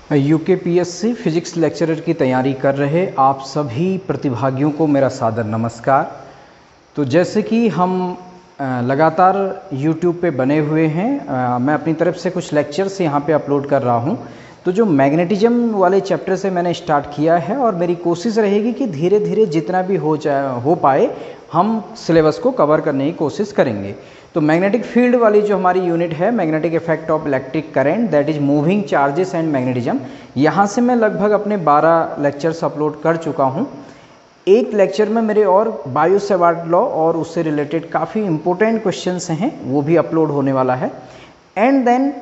UKPSC physics lecturer की तैयारी कर रहे आप सभी प्रतिभागियों को मेरा सादर नमस्कार। तो जैसे कि हम लगातार YouTube पे बने हुए हैं, मैं अपनी तरफ से कुछ लेक्चर्स यहाँ पे अपलोड कर रहा हूँ। तो जो मैग्नेटिज्म वाले चैप्टर से मैंने स्टार्ट किया है और मेरी कोशिश रहेगी कि धीरे धीरे जितना भी हो पाए हम सिलेबस को कवर करने की कोशिश करेंगे। तो मैग्नेटिक फील्ड वाली जो हमारी यूनिट है, magnetic effect of electric current that is moving charges and magnetism, यहाँ से मैं लगभग अपने 12 लेक्चर्स अपलोड कर चुका हूँ। एक लेक्चर में मेरे और बायो-सेवार्ट लॉ और उससे रिलेटेड काफ़ी इंपॉर्टेंट क्वेश्चंस हैं, वो भी अपलोड होने वाला है। एंड देन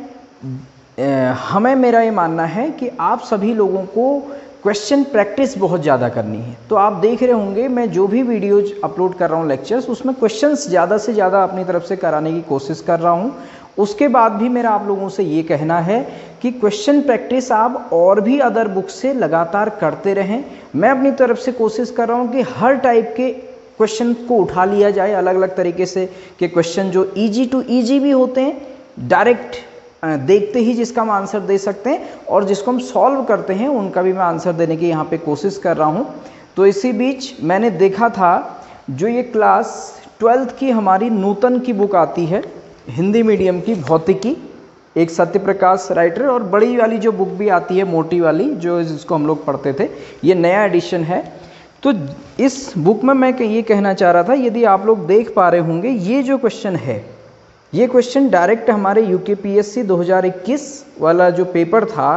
हमें मेरा ये मानना है कि आप सभी लोगों को क्वेश्चन प्रैक्टिस बहुत ज़्यादा करनी है। तो आप देख रहे होंगे मैं जो भी वीडियोज अपलोड कर रहा हूँ लेक्चर्स, उसमें क्वेश्चंस ज़्यादा से ज़्यादा अपनी तरफ से कराने की कोशिश कर रहा हूँ। उसके बाद भी मेरा आप लोगों से ये कहना है कि क्वेश्चन प्रैक्टिस आप और भी अदर बुक से लगातार करते रहें। मैं अपनी तरफ से कोशिश कर रहा हूँ कि हर टाइप के क्वेश्चन को उठा लिया जाए, अलग अलग तरीके से के क्वेश्चन जो ईजी टू ईजी भी होते हैं, डायरेक्ट देखते ही जिसका हम आंसर दे सकते हैं, और जिसको हम सॉल्व करते हैं उनका भी मैं आंसर देने की यहाँ पे कोशिश कर रहा हूँ। तो इसी बीच मैंने देखा था जो ये क्लास 12th की हमारी नूतन की बुक आती है हिंदी मीडियम की, भौतिकी, एक सत्य प्रकाश राइटर, और बड़ी वाली जो बुक भी आती है मोटी वाली जो जिसको हम लोग पढ़ते थे, ये नया एडिशन है। तो इस बुक में मैं ये कहना चाह रहा था, यदि आप लोग देख पा रहे होंगे ये जो क्वेश्चन है, ये क्वेश्चन डायरेक्ट हमारे यूकेपीएससी 2021 वाला जो पेपर था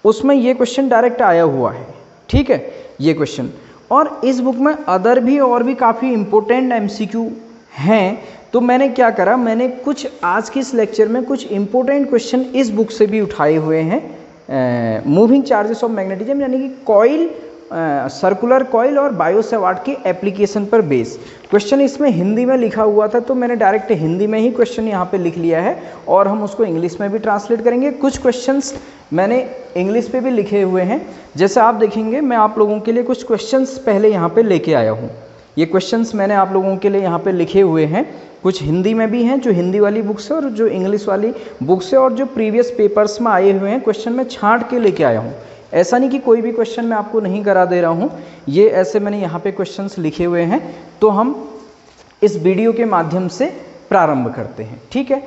उसमें ये क्वेश्चन डायरेक्ट आया हुआ है। ठीक है, ये क्वेश्चन, और इस बुक में अदर भी और भी काफ़ी इम्पोर्टेंट एमसीक्यू हैं। तो मैंने क्या करा, मैंने कुछ आज के इस लेक्चर में कुछ इम्पोर्टेंट क्वेश्चन इस बुक से भी उठाए हुए हैं। मूविंग चार्जेस ऑफ मैग्नेटिज्म यानी कि कॉइल, सर्कुलर कॉइल और बायो-सेवार्ट की एप्लीकेशन पर बेस। क्वेश्चन इसमें हिंदी में लिखा हुआ था, तो मैंने डायरेक्ट हिंदी में ही क्वेश्चन यहाँ पे लिख लिया है, और हम उसको इंग्लिश में भी ट्रांसलेट करेंगे। कुछ क्वेश्चंस मैंने इंग्लिश पे भी लिखे हुए हैं, जैसे आप देखेंगे मैं आप लोगों के लिए कुछ क्वेश्चंस पहले यहाँ पे लेके आया हूँ। ये क्वेश्चंस मैंने आप लोगों के लिए यहाँ पे लिखे हुए हैं, कुछ हिंदी में भी हैं जो हिंदी वाली बुक से, और जो इंग्लिश वाली बुक से, और जो प्रीवियस पेपर्स में आए हुए हैं क्वेश्चन मैं छांट के लेके आया हूँ। ऐसा नहीं कि कोई भी क्वेश्चन मैं आपको नहीं करा दे रहा हूँ, ये ऐसे मैंने यहाँ पे क्वेश्चंस लिखे हुए हैं। तो हम इस वीडियो के माध्यम से प्रारंभ करते हैं, ठीक है।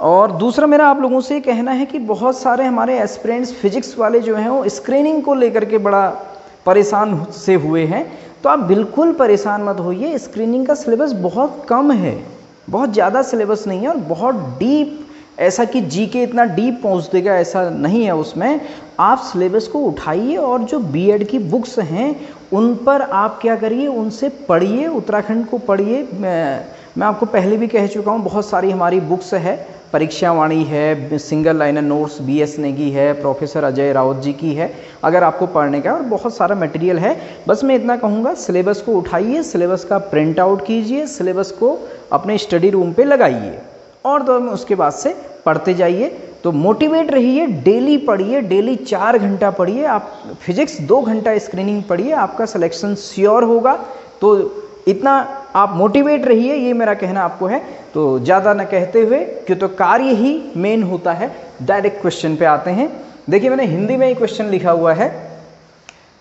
और दूसरा मेरा आप लोगों से कहना है कि बहुत सारे हमारे एस्पिरेंट्स फिजिक्स वाले जो हैं वो स्क्रीनिंग को लेकर के बड़ा परेशान से हुए हैं। तो आप बिल्कुल परेशान मत होइए, स्क्रीनिंग का सिलेबस बहुत कम है, बहुत ज़्यादा सिलेबस नहीं है, और बहुत डीप, ऐसा कि जीके इतना डीप पहुंच देगा ऐसा नहीं है उसमें। आप सिलेबस को उठाइए और जो बीएड की बुक्स हैं उन पर आप क्या करिए, उनसे पढ़िए, उत्तराखंड को पढ़िए। मैं आपको पहले भी कह चुका हूँ, बहुत सारी हमारी बुक्स है, परीक्षा वाणी है, single liner notes B S Negi है, प्रोफेसर अजय राउत जी की है, अगर आपको पढ़ने का, और बहुत सारा मटेरियल है। बस मैं इतना कहूँगा, सिलेबस को उठाइए, सिलेबस का प्रिंट आउट कीजिए, सिलेबस को अपने स्टडी रूम पे लगाइए, और तो उसके बाद से पढ़ते जाइए। तो मोटिवेट रहिए, डेली पढ़िए, डेली 4 घंटा पढ़िए। आप फिजिक्स 2 घंटा स्क्रीनिंग पढ़िए, आपका सिलेक्शन श्योर होगा। तो इतना आप मोटिवेट रहिए, ये मेरा कहना आपको है। तो ज़्यादा न कहते हुए, क्यों तो कार्य ही मेन होता है, डायरेक्ट क्वेश्चन पे आते हैं। देखिए मैंने हिंदी में ही क्वेश्चन लिखा हुआ है,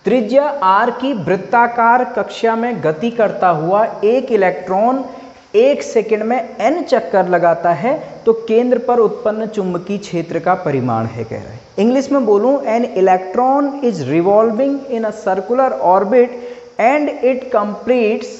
त्रिज्या आर की वृत्ताकार कक्षा में गति करता हुआ एक इलेक्ट्रॉन 1 सेकंड में n चक्कर लगाता है, तो केंद्र पर उत्पन्न चुंबकीय क्षेत्र का परिमाण है, कह रहा है। इंग्लिश में बोलूं, an electron is revolving in a circular orbit and it completes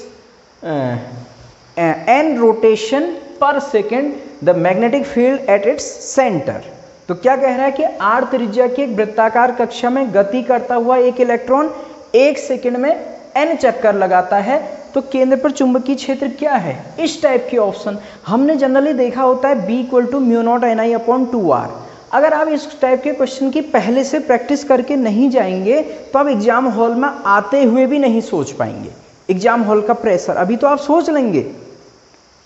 n rotation per second the magnetic field at its centre. तो क्या कह रहा है कि r त्रिज्या की एक वृत्ताकार कक्षा में गति करता हुआ एक इलेक्ट्रॉन 1 सेकंड में n चक्कर लगाता है, तो केंद्र पर चुंबकीय क्षेत्र क्या है। इस टाइप के ऑप्शन हमने जनरली देखा होता है, B = μ0 Ni/2r। अगर आप इस टाइप के क्वेश्चन की पहले से प्रैक्टिस करके नहीं जाएंगे तो आप एग्जाम हॉल में आते हुए भी नहीं सोच पाएंगे। एग्जाम हॉल का प्रेशर, अभी तो आप सोच लेंगे,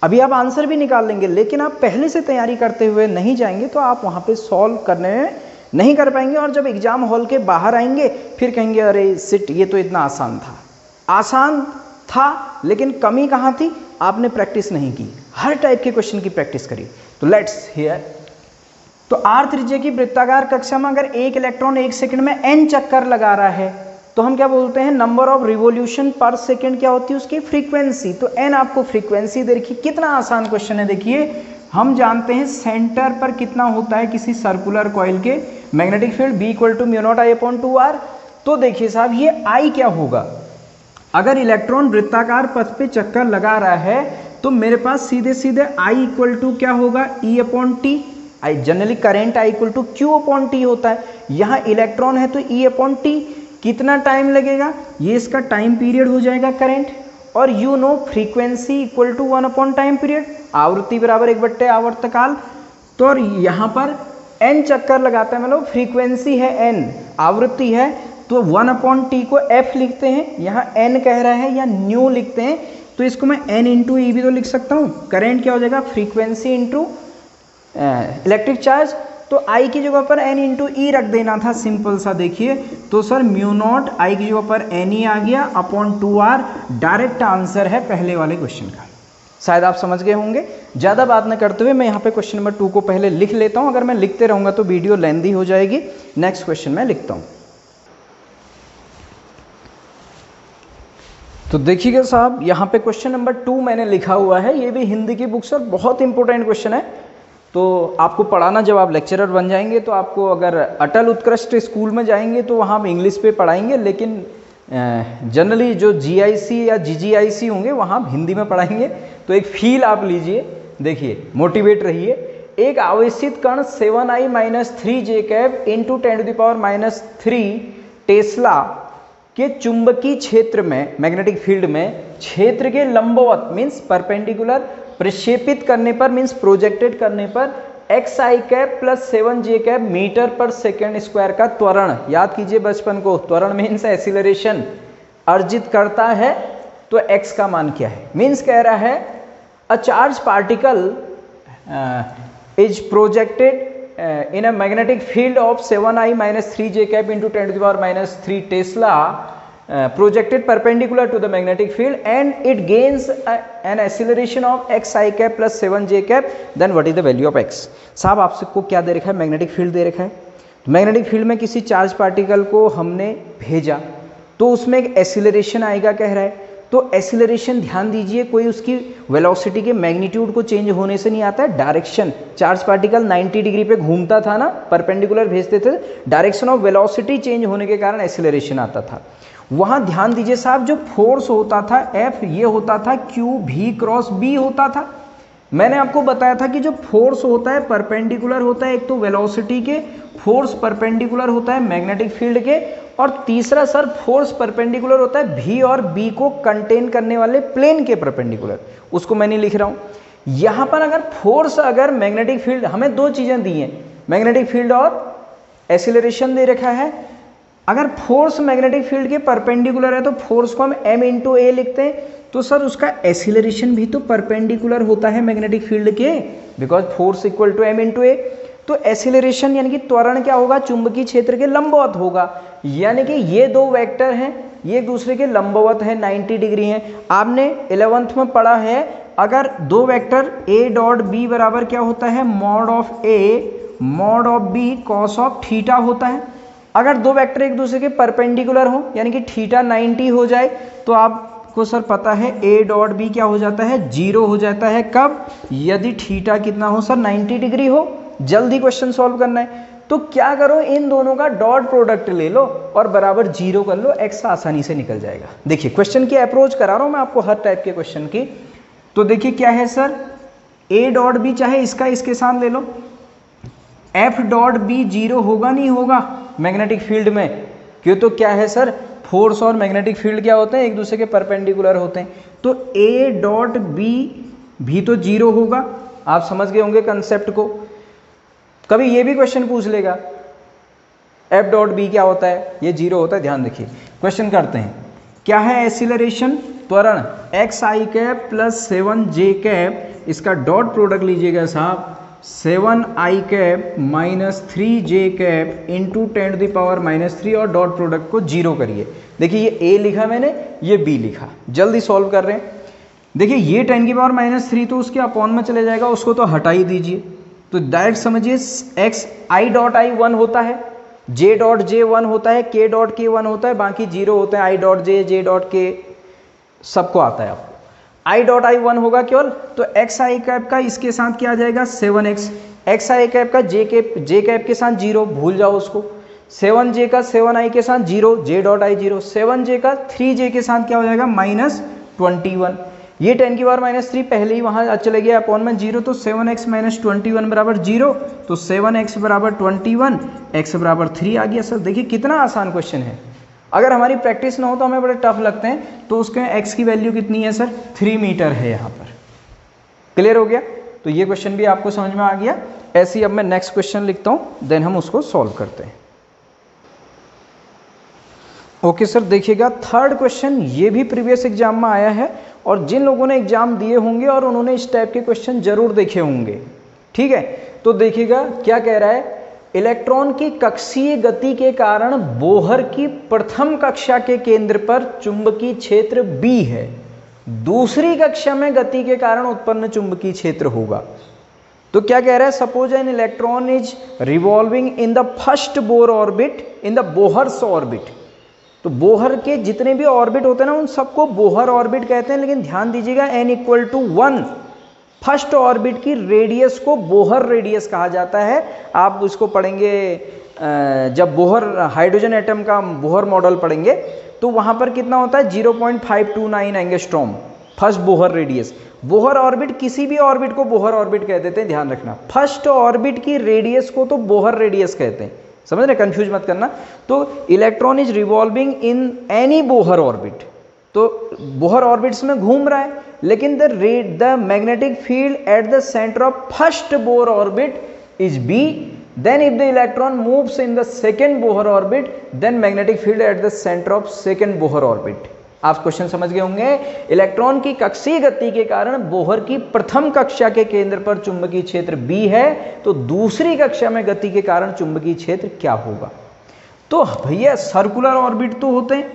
अभी आप आंसर भी निकाल लेंगे, लेकिन आप पहले से तैयारी करते हुए नहीं जाएंगे तो आप वहाँ पे सॉल्व करने में नहीं कर पाएंगे। और जब एग्जाम हॉल के बाहर आएंगे फिर कहेंगे अरे सिट, ये तो इतना आसान था। आसान था, लेकिन कमी कहाँ थी, आपने प्रैक्टिस नहीं की। हर टाइप के क्वेश्चन की प्रैक्टिस करी। तो लेट्स हियर तो r त्रिज्या की वृत्ताकार कक्षा में अगर एक इलेक्ट्रॉन 1 सेकंड में n चक्कर लगा रहा है तो हम क्या बोलते हैं, नंबर ऑफ रिवॉल्यूशन पर सेकंड क्या होती है उसकी फ्रीक्वेंसी। तो n आपको फ्रीक्वेंसी दे रखी। कितना आसान क्वेश्चन है, देखिए हम जानते हैं सेंटर पर कितना होता है किसी सर्कुलर कॉइल के magnetic field B equal to mu naught I upon 2R। तो देखिए साहब ये I क्या होगा, अगर इलेक्ट्रॉन वृत्ताकार पथ पे चक्कर लगा रहा है तो मेरे पास सीधे सीधे I इक्वल टू क्या होगा, E upon T. Generally current I equal to Q upon T होता है, यहाँ इलेक्ट्रॉन है तो E अपॉन टी। कितना टाइम लगेगा, ये इसका टाइम पीरियड हो जाएगा करंट, और you know frequency equal to 1 upon time period, आवृत्ति बराबर 1/, आवर्तकाल। तो और यहाँ पर n चक्कर लगाता है, मतलब फ्रीक्वेंसी है n, आवृत्ति है, तो 1 अपॉन टी को f लिखते हैं, यहाँ n कह रहा है या न्यू लिखते हैं, तो इसको मैं n इंटू ई भी तो लिख सकता हूँ। करंट क्या हो जाएगा, फ्रीक्वेंसी इंटू इलेक्ट्रिक चार्ज, तो I की जगह पर n इंटू ई रख देना था, सिंपल सा। देखिए तो सर म्यू नॉट I की जगह पर n ही आ गया अपॉन 2R, डायरेक्ट आंसर है पहले वाले क्वेश्चन का। शायद आप समझ गए होंगे। ज़्यादा बात न करते हुए मैं यहाँ पे क्वेश्चन नंबर 2 को पहले लिख लेता हूँ, अगर मैं लिखते रहूँगा तो वीडियो लेंदी हो जाएगी। नेक्स्ट क्वेश्चन मैं लिखता हूँ। तो देखिएगा साहब यहाँ पे क्वेश्चन नंबर 2 मैंने लिखा हुआ है, ये भी हिंदी की बुक से, बहुत इंपॉर्टेंट क्वेश्चन है। तो आपको पढ़ाना, जब आप लेक्चरर बन जाएंगे तो आपको, अगर अटल उत्कृष्ट स्कूल में जाएंगे तो वहाँ हम इंग्लिश पे पढ़ाएंगे, लेकिन जनरली जो GIC या GGIC होंगे वहाँ हिंदी में पढ़ाएंगे। तो एक फील आप लीजिए, देखिए मोटिवेट रहिए। एक आवेशित कण 7i-3 जैकब इंटू 10⁻³ टेस्ला के चुंबकीय क्षेत्र में, मैग्नेटिक फील्ड में, क्षेत्र के लंबवत मीन्स परपेंडिकुलर प्रक्षेपित करने पर मीन्स प्रोजेक्टेड करने पर xi cap plus 7j cap metre per second square का त्वरण, याद कीजिए बचपन को, त्वरण मीन्स एक्सीलरेशन, अर्जित करता है। तो x का मान क्या है, मीन्स कह रहा है a charge particle is projected in a magnetic field of 7i-3 j cap into 10⁻³ Tesla projected perpendicular to the magnetic field and it gains an acceleration of xi cap plus 7j cap, then what is the value of x। साहब आपसे को क्या दे रखा है, magnetic field दे रखा है। तो magnetic field में किसी चार्ज पार्टिकल को हमने भेजा तो उसमें एक एक्सीलरेशन आएगा कह रहा है। तो एक्सीलरेशन ध्यान दीजिए, कोई उसकी वेलोसिटी के मैग्नीट्यूड को चेंज होने से नहीं आता है, डायरेक्शन। चार्ज पार्टिकल 90 डिग्री पे घूमता था ना, परपेंडिकुलर भेजते थे, डायरेक्शन ऑफ वेलोसिटी चेंज होने के कारण एक्सीलरेशन आता था। वहाँ ध्यान दीजिए साहब, जो फोर्स होता था F, ये होता था QV क्रॉस B होता था। मैंने आपको बताया था कि जो फोर्स होता है परपेंडिकुलर होता है, एक तो वेलोसिटी के, फोर्स परपेंडिकुलर होता है मैग्नेटिक फील्ड के, और तीसरा सर फोर्स परपेंडिकुलर होता है V और B को कंटेन करने वाले प्लेन के परपेंडिकुलर, उसको मैं नहीं लिख रहा हूँ यहाँ पर। अगर फोर्स, अगर मैग्नेटिक फील्ड, हमें दो चीज़ें दी हैं, मैग्नेटिक फील्ड और एक्सीलरेशन दे रखा है। अगर फोर्स मैग्नेटिक फील्ड के परपेंडिकुलर है तो फोर्स को हम m इंटू ए लिखते हैं, तो सर उसका एक्सीलरेशन भी तो परपेंडिकुलर होता है मैग्नेटिक फील्ड के, because force equal to m into a. तो एक्सीलरेशन यानी कि त्वरण क्या होगा, चुंबकीय क्षेत्र के लंबवत होगा, यानी कि ये दो वेक्टर हैं, ये एक दूसरे के लंबवत है, 90 डिग्री हैं। आपने 11th में पढ़ा है, अगर दो वेक्टर a डॉट b बराबर क्या होता है, mod of a mod of b cos of theta होता है। अगर दो वेक्टर एक दूसरे के परपेंडिकुलर हो, यानी कि थीटा 90 हो जाए, तो आपको सर पता है a डॉट b क्या हो जाता है, 0 हो जाता है। कब, यदि थीटा कितना हो सर, 90 डिग्री हो। जल्दी क्वेश्चन सॉल्व करना है, तो क्या करो, इन दोनों का डॉट प्रोडक्ट ले लो और बराबर 0 कर लो, x आसानी से निकल जाएगा। देखिए क्वेश्चन की अप्रोच करा रहा हूँ मैं आपको हर टाइप के क्वेश्चन की। तो देखिए क्या है सर, a डॉट b चाहे इसका इसके साथ ले लो, f डॉट b 0 होगा नहीं होगा मैग्नेटिक फील्ड में, क्यों, तो क्या है सर, फोर्स और मैग्नेटिक फील्ड क्या होते हैं, एक दूसरे के परपेंडिकुलर होते हैं। तो a डॉट b भी तो 0 होगा। आप समझ गए होंगे कंसेप्ट को। कभी ये भी क्वेश्चन पूछ लेगा f डॉट b क्या होता है, ये 0 होता है। ध्यान देखिए, क्वेश्चन करते हैं, क्या है एक्सीलरेशन, त्वरण xi cap plus 7j cap, इसका डॉट प्रोडक्ट लीजिएगा साहब, 7i cap minus 3j cap into 10⁻³ और डॉट प्रोडक्ट को 0 करिए। देखिए ये a लिखा मैंने, ये b लिखा, जल्दी सॉल्व कर रहे हैं। देखिए ये 10⁻³ तो उसके अपॉन में चले जाएगा, उसको तो हटा ही दीजिए। तो डायरेक्ट समझिए x i डॉट i 1 होता है, j डॉट j 1 होता है, k डॉट k 1 होता है, बाकी 0 होता है, i dot j dot k सबको आता है आपको। i डॉट i 1 होगा केवल, तो x i कैप का इसके साथ क्या आ जाएगा 7x, x i कैप का j कैप के साथ 0, भूल जाओ उसको, 7j का 7i के साथ 0, j डॉट i 0, 7j का 3j के साथ क्या हो जाएगा -21, ये 10 की पावर -3 पहले ही वहाँ चले गया अपॉन में 0, तो 7x - 21 बराबर 0, तो 7x बराबर 21, x बराबर 3 आ गया। सर देखिए कितना आसान क्वेश्चन है, अगर हमारी प्रैक्टिस ना हो तो हमें बड़े टफ लगते हैं। तो उसके x की वैल्यू कितनी है सर 3 मीटर है यहाँ पर। क्लियर हो गया, तो ये क्वेश्चन भी आपको समझ में आ गया। ऐसे ही अब मैं नेक्स्ट क्वेश्चन लिखता हूँ, देन हम उसको सॉल्व करते हैं। ओके सर, देखिएगा थर्ड क्वेश्चन, ये भी प्रीवियस एग्जाम में आया है और जिन लोगों ने एग्जाम दिए होंगे और उन्होंने इस टाइप के क्वेश्चन जरूर देखे होंगे। ठीक है, तो देखिएगा क्या कह रहा है, इलेक्ट्रॉन की कक्षीय गति के कारण बोहर की प्रथम कक्षा के केंद्र पर चुंबकीय क्षेत्र B है, दूसरी कक्षा में गति के कारण उत्पन्न चुंबकीय क्षेत्र होगा। तो क्या कह रहा है, suppose N electron is revolving in the first Bohr orbit in the Bohr's orbit. तो बोहर के जितने भी ऑर्बिट होते हैं ना उन सबको बोहर ऑर्बिट कहते हैं, लेकिन ध्यान दीजिएगा n = 1 फर्स्ट ऑर्बिट की रेडियस को बोहर रेडियस कहा जाता है। आप उसको पढ़ेंगे जब बोहर हाइड्रोजन एटम का बोहर मॉडल पढ़ेंगे तो वहां पर कितना होता है 0.529 angstrom first Bohr radius. Bohr orbit किसी भी ऑर्बिट को बोहर ऑर्बिट कह देते हैं, ध्यान रखना। फर्स्ट ऑर्बिट की रेडियस को तो बोहर रेडियस कहते हैं, समझ रहे, कंफ्यूज मत करना। तो electron is revolving in any Bohr orbit, तो बोहर ऑर्बिट्स में घूम रहा है, लेकिन the magnetic field at the centre of first Bohr orbit is B, then if the electron moves in the second Bohr orbit, then magnetic field at the center of second Bohr orbit। आप question समझ गए होंगे। Electron की कक्षीय गति के कारण Bohr की प्रथम कक्षा के केंद्र पर चुंबकीय क्षेत्र B है, तो दूसरी कक्षा में गति के कारण चुंबकीय क्षेत्र क्या होगा। तो भैया सर्कुलर ऑर्बिट तो होते हैं,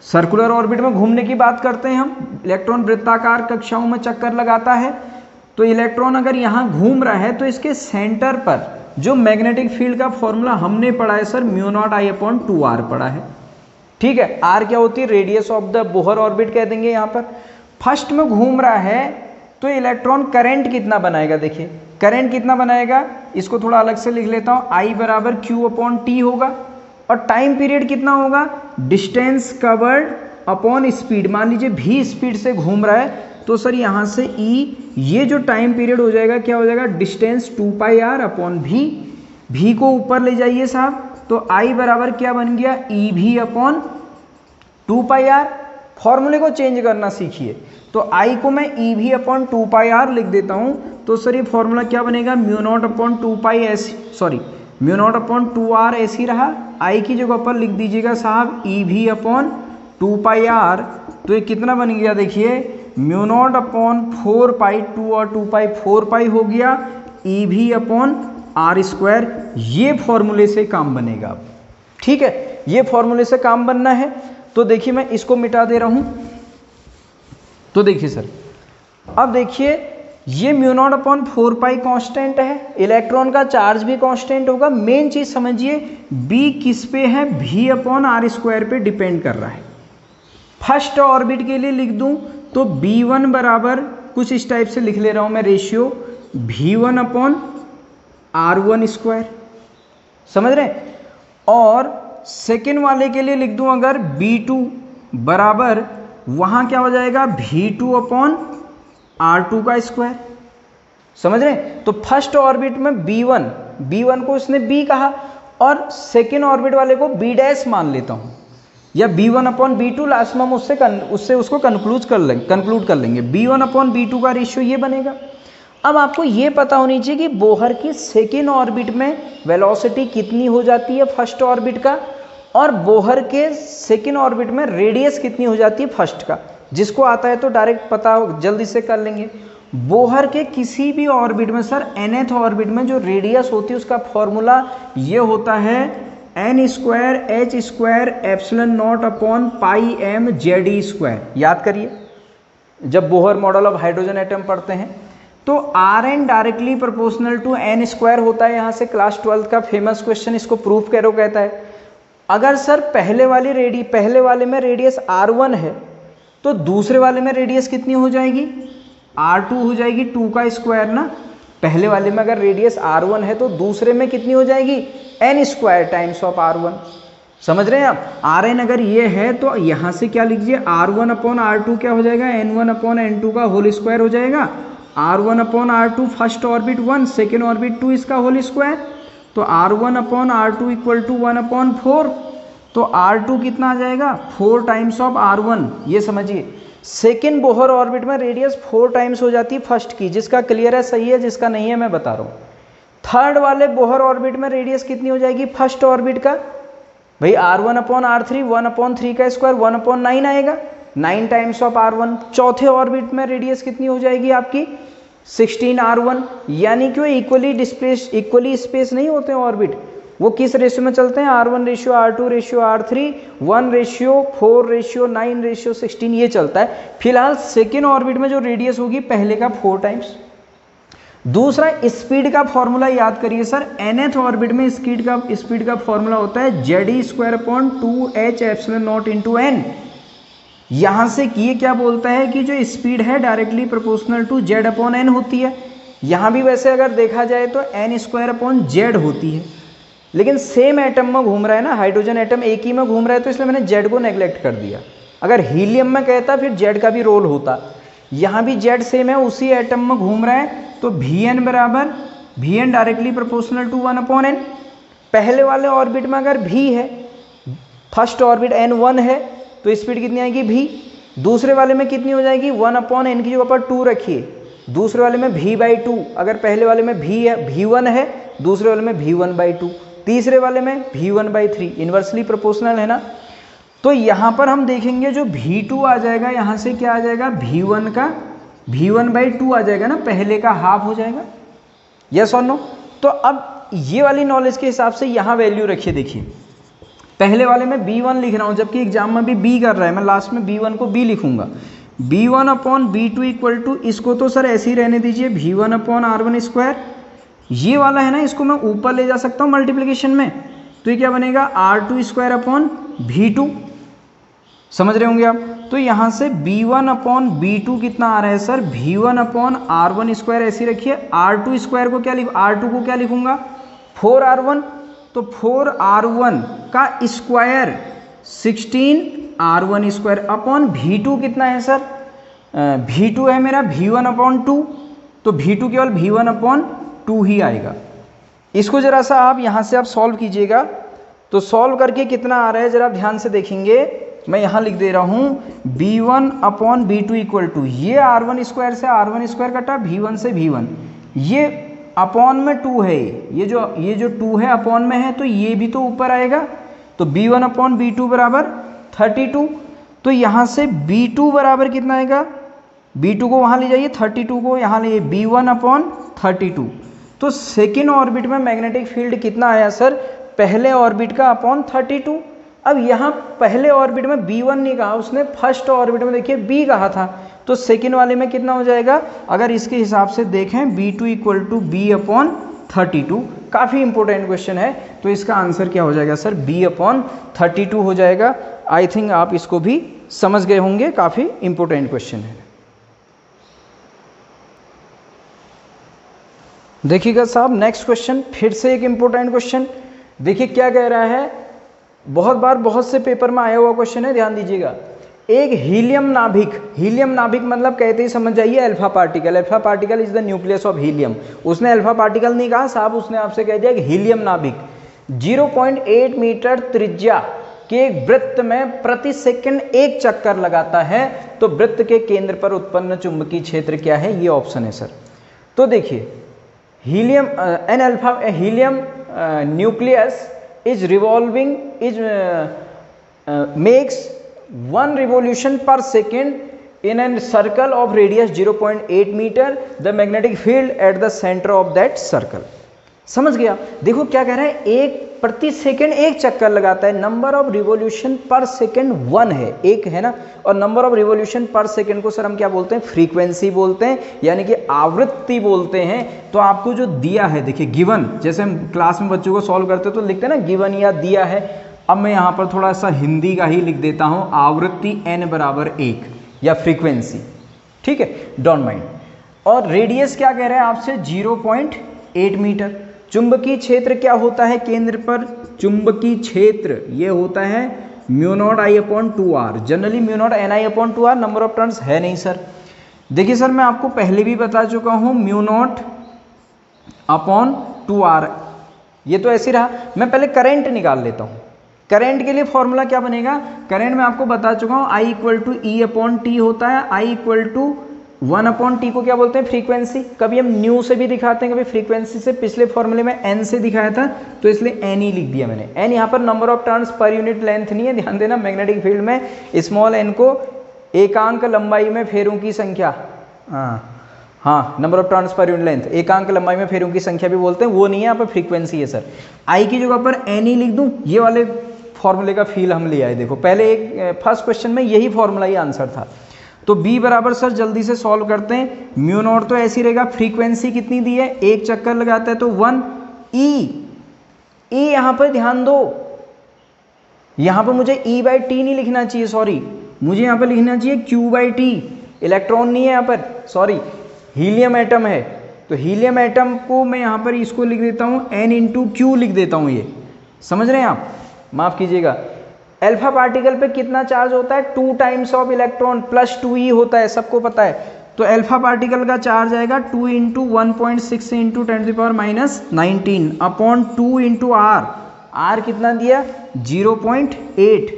सर्कुलर ऑर्बिट में घूमने की बात करते हैं हम। इलेक्ट्रॉन वृत्ताकार कक्षाओं में चक्कर लगाता है, तो इलेक्ट्रॉन अगर यहाँ घूम रहा है तो इसके सेंटर पर जो मैग्नेटिक फील्ड का फॉर्मूला हमने पढ़ा है सर μ0I/2r पढ़ा है। ठीक है, r क्या होती है, radius of the Bohr orbit कह देंगे। यहाँ पर फर्स्ट में घूम रहा है तो इलेक्ट्रॉन करंट कितना बनाएगा, देखिए करंट कितना बनाएगा, इसको थोड़ा अलग से लिख लेता हूँ, I = Q/T होगा। और टाइम पीरियड कितना होगा, डिस्टेंस कवर्ड अपॉन स्पीड। मान लीजिए v स्पीड से घूम रहा है तो सर यहाँ से E, ये जो टाइम पीरियड हो जाएगा क्या हो जाएगा, डिस्टेंस 2πr/v। v को ऊपर ले जाइए साहब, तो I बराबर क्या बन गया, EV/2πr। फॉर्मूले को चेंज करना सीखिए, तो I को मैं EV/2πr लिख देता हूँ, तो सर ये फॉर्मूला क्या बनेगा, μ0/2r ऐसी रहा। I की जगह पर लिख दीजिएगा साहब EV/2πr, तो ये कितना बन गया, देखिए μ0/4π, 2 और 2π 4π हो गया, EV/r²। ये फॉर्मूले से काम बनेगा। ठीक है, ये फॉर्मूले से काम बनना है। तो देखिए मैं इसको मिटा दे रहा हूं, तो देखिए सर अब देखिए ये μ0/4π कांस्टेंट है, इलेक्ट्रॉन का चार्ज भी कांस्टेंट होगा। मेन चीज समझिए B किस पे है, V/r² पे डिपेंड कर रहा है। फर्स्ट ऑर्बिट के लिए लिख दूं तो B1 बराबर कुछ इस टाइप से लिख ले रहा हूं मैं, रेशियो V1/r1², समझ रहे हैं। और सेकेंड वाले के लिए लिख दूं अगर B2 बराबर, वहां क्या हो जाएगा V2/r2², समझ रहे हैं। तो फर्स्ट ऑर्बिट में B1 को उसने B कहा और सेकेंड ऑर्बिट वाले को B' मान लेता हूं, या B1/B2 लास्ट में हम उससे उसको कंक्लूड कर लेंगे। B1/B2 का रेशियो ये बनेगा। अब आपको ये पता होनी चाहिए कि बोहर की सेकेंड ऑर्बिट में वेलोसिटी कितनी हो जाती है फर्स्ट ऑर्बिट का, और बोहर के सेकेंड ऑर्बिट में रेडियस कितनी हो जाती है फर्स्ट का। जिसको आता है तो डायरेक्ट पता जल्दी से कर लेंगे। बोहर के किसी भी ऑर्बिट में सर nth ऑर्बिट में जो रेडियस होती है उसका फॉर्मूला ये होता है n²h²ε0/πm/Ze²। याद करिए, जब Bohr model of hydrogen atom पढ़ते हैं तो R n directly proportional to n square होता है। यहाँ से क्लास 12 का फेमस क्वेश्चन, इसको प्रूफ करो कहता है। अगर सर पहले वाले में रेडियस R1 है तो दूसरे वाले में रेडियस कितनी हो जाएगी? R2 हो जाएगी, 2 का स्क्वायर ना। पहले वाले में अगर रेडियस R1 है तो दूसरे में कितनी हो जाएगी? n square times of R1। समझ रहे हैं आप? Rn अगर ये है तो यहाँ से क्या लीजिए, R1 अपॉन R2 क्या हो जाएगा? N1 अपॉन N2 का होल स्क्वायर हो जाएगा। R1 upon R2 first orbit 1, second orbit 2, इसका होल स्क्वायर। तो R1 upon R2 equal to 1 upon 4। तो R2 कितना आ जाएगा? 4 टाइम्स ऑफ R1। ये समझिए सेकेंड बोहर ऑर्बिट में रेडियस 4 टाइम्स हो जाती है फर्स्ट की। जिसका क्लियर है सही है, जिसका नहीं है मैं बता रहा हूँ। थर्ड वाले बोहर ऑर्बिट में रेडियस कितनी हो जाएगी फर्स्ट ऑर्बिट का? भाई R1 अपॉन R3, 1 अपॉन 3 का स्क्वायर 1 अपॉन 9 आएगा, 9 टाइम्स ऑफ R1। चौथे ऑर्बिट में रेडियस कितनी हो जाएगी आपकी? 16 R1। यानी कि वो इक्वली स्पेस नहीं होते हैं ऑर्बिट, वो किस रेशियो में चलते हैं? R1 ratio R2 ratio R3, 1 ratio 4 ratio 9 ratio 16, ये चलता है। फिलहाल सेकेंड ऑर्बिट में जो रेडियस होगी पहले का 4 टाइम्स। दूसरा स्पीड का फॉर्मूला याद करिए सर। nth ऑर्बिट में स्पीड का फॉर्मूला होता है ZE square upon 2h epsilon not into n। यहां से ये क्या बोलता है कि जो स्पीड है directly proportional to z upon n होती है। यहां भी वैसे अगर देखा जाए तो n स्क्वायर अपॉन z होती है, लेकिन सेम एटम में घूम रहा है ना, हाइड्रोजन एटम एक ही में घूम रहा है, तो इसलिए मैंने z को नेग्लेक्ट कर दिया। अगर हीलियम में कहता फिर z का भी रोल होता। यहाँ भी z सेम है, उसी एटम में घूम रहा है, तो Vn बराबर Vn directly proportional to 1 upon n। पहले वाले ऑर्बिट में अगर v है, फर्स्ट ऑर्बिट n1 है, तो स्पीड कितनी आएगी v। दूसरे वाले में कितनी हो जाएगी? 1 अपॉन n की जगह पर 2 रखिए। दूसरे वाले में v/2, अगर पहले वाले में v1 है, दूसरे वाले में v1/2, तीसरे वाले में v1/3, इन्वर्सली प्रोपोर्शनल है ना। तो यहाँ पर हम देखेंगे जो v2 आ जाएगा, यहाँ से क्या आ जाएगा? v1 का v1/2 आ जाएगा ना, पहले का हाफ हो जाएगा। यस और नो? तो अब ये वाली नॉलेज के हिसाब से यहाँ वैल्यू रखिए। देखिए पहले वाले में b1 लिख रहा हूँ, जबकि एग्जाम में भी b कर रहा है, मैं लास्ट में b1 को b लिखूंगा। b1 upon b2 equal to, इसको तो सर ऐसे ही रहने दीजिए, v1 अपॉन R1 स्क्वायर। ये वाला है ना, इसको मैं ऊपर ले जा सकता हूँ मल्टीप्लिकेशन में, तो ये क्या बनेगा? R2 square upon v2। समझ रहे होंगे आप? तो यहाँ से b1 अपॉन b2 कितना आ रहा है sir? v1 upon R1 square ऐसी रखिए। R2 स्क्वायर को क्या R2 को क्या लिखूंगा? 4R1। तो 4R1 का square 16R1 square upon v2 कितना है सर? v2 है मेरा v1 अपॉन 2, तो v2 केवल v1 अपॉन 2 ही आएगा। इसको जरा सा आप यहाँ से आप सॉल्व कीजिएगा, तो सॉल्व करके कितना आ रहा है जरा ध्यान से देखेंगे। मैं यहाँ लिख दे रहा हूँ b1 upon b2 equal to, ये R1 स्क्वायर से R1 स्क्वायर कटा, v1 से v1, ये अपॉन में 2 है, ये जो 2 है अपॉन में है, तो ये भी तो ऊपर आएगा। तो b1 अपॉन b2 बराबर 32। तो यहाँ से b2 बराबर कितना आएगा? b2 को वहाँ ले जाइए, 32 को यहाँ ले, b1 अपॉन 32। तो सेकेंड ऑर्बिट में मैग्नेटिक फील्ड कितना आया सर? पहले ऑर्बिट का अपॉन 32। अब यहाँ पहले ऑर्बिट में b1 नहीं कहा उसने, फर्स्ट ऑर्बिट में देखिए b कहा था, तो सेकेंड वाले में कितना हो जाएगा? अगर इसके हिसाब से देखें b2 equal to b upon 32। काफ़ी इंपॉर्टेंट क्वेश्चन है, तो इसका आंसर क्या हो जाएगा सर? b अपॉन 32 हो जाएगा। आई थिंक आप इसको भी समझ गए होंगे, काफ़ी इंपॉर्टेंट क्वेश्चन है। देखिएगा साहब नेक्स्ट क्वेश्चन, फिर से एक इंपॉर्टेंट क्वेश्चन। देखिए क्या कह रहा है, बहुत बार बहुत से पेपर में आया हुआ क्वेश्चन है, ध्यान दीजिएगा। एक हीलियम नाभिक मतलब कहते ही समझ जाइए alpha particle. Alpha particle is the nucleus of helium. उसने अल्फा पार्टिकल नहीं कहा साहब, उसने आपसे कह दिया कि हीलियम नाभिक 0.8 मीटर त्रिज्या के एक वृत्त में प्रति सेकंड 1 चक्कर लगाता है, तो वृत्त के केंद्र पर उत्पन्न चुंबकीय क्षेत्र क्या है? ये ऑप्शन है सर। तो देखिए helium nucleus is revolving makes 1 revolution per second in a circle of radius 0.8 meter. The magnetic field at the center of that circle. समझ गया? देखो क्या कह रहा है, एक प्रति सेकंड एक चक्कर लगाता है। नंबर ऑफ रिवॉल्यूशन पर सेकंड 1 है, एक है ना, और नंबर ऑफ रिवॉल्यूशन पर सेकंड को सर हम क्या बोलते हैं, फ्रीक्वेंसी बोलते हैं, यानी कि आवृत्ति बोलते हैं। तो आपको जो दिया है देखिए गिवन, जैसे हम क्लास में बच्चों को सॉल्व करते हैं तो लिखते हैं ना गिवन या दिया है। अब मैं यहाँ पर थोड़ा सा हिंदी का ही लिख देता हूँ, आवृत्ति n बराबर 1 या फ्रीक्वेंसी, ठीक है, डोंट माइंड। और रेडियस क्या कह रहे हैं आपसे, 0.8 मीटर। चुंबकीय क्षेत्र क्या होता है केंद्र पर, चुंबकीय क्षेत्र ये होता है mu naught I upon 2R। Generally mu naught NI upon 2R, number of turns है नहीं सर। देखिए सर मैं आपको पहले भी बता चुका हूँ म्यू नॉट अपॉन 2R, ये तो ऐसे रहा। मैं पहले करंट निकाल लेता हूँ। करंट के लिए फॉर्मूला क्या बनेगा, करंट में आपको बता चुका हूँ I equal to E upon T होता है। I equal to 1 upon T को क्या बोलते हैं, फ्रीक्वेंसी। कभी हम न्यू से भी दिखाते हैं, कभी फ्रीक्वेंसी से। पिछले फॉर्मूले में n से दिखाया था तो इसलिए n ही लिख दिया मैंने। n यहाँ पर number of turns per unit length नहीं है, ध्यान देना। मैग्नेटिक फील्ड में स्मॉल n को एकांक लंबाई में फेरों की संख्या, हाँ number of turns per unit length, एकांक लंबाई में फेरों की संख्या भी बोलते हैं, वो नहीं है, यहाँ पर फ्रीक्वेंसी है सर। I की जगह पर n ही लिख दूँ, ये वाले फॉर्मूले का फील हम ले आए। देखो पहले एक फर्स्ट क्वेश्चन में यही फॉर्मूला ही आंसर था। तो B बराबर सर जल्दी से सॉल्व करते हैं। म्यू नॉट तो ऐसी रहेगा, फ्रीक्वेंसी कितनी दी है, एक चक्कर लगाता है तो 1। E यहाँ पर ध्यान दो, यहाँ पर मुझे E/T नहीं लिखना चाहिए, सॉरी, मुझे यहाँ पर लिखना चाहिए Q/T। इलेक्ट्रॉन नहीं है यहाँ पर, सॉरी, हीलियम एटम है। तो हीलियम एटम को मैं यहाँ पर इसको लिख देता हूँ N/Q लिख देता हूँ, ये समझ रहे हैं आप, माफ कीजिएगा। अल्फा पार्टिकल पे कितना चार्ज होता है, 2 times of electron plus 2e होता है, सबको पता है। तो अल्फा पार्टिकल का चार्ज आएगा 2 × 1.6 × 10⁻⁹ अपॉन 2 × r। r कितना दिया, 0.8।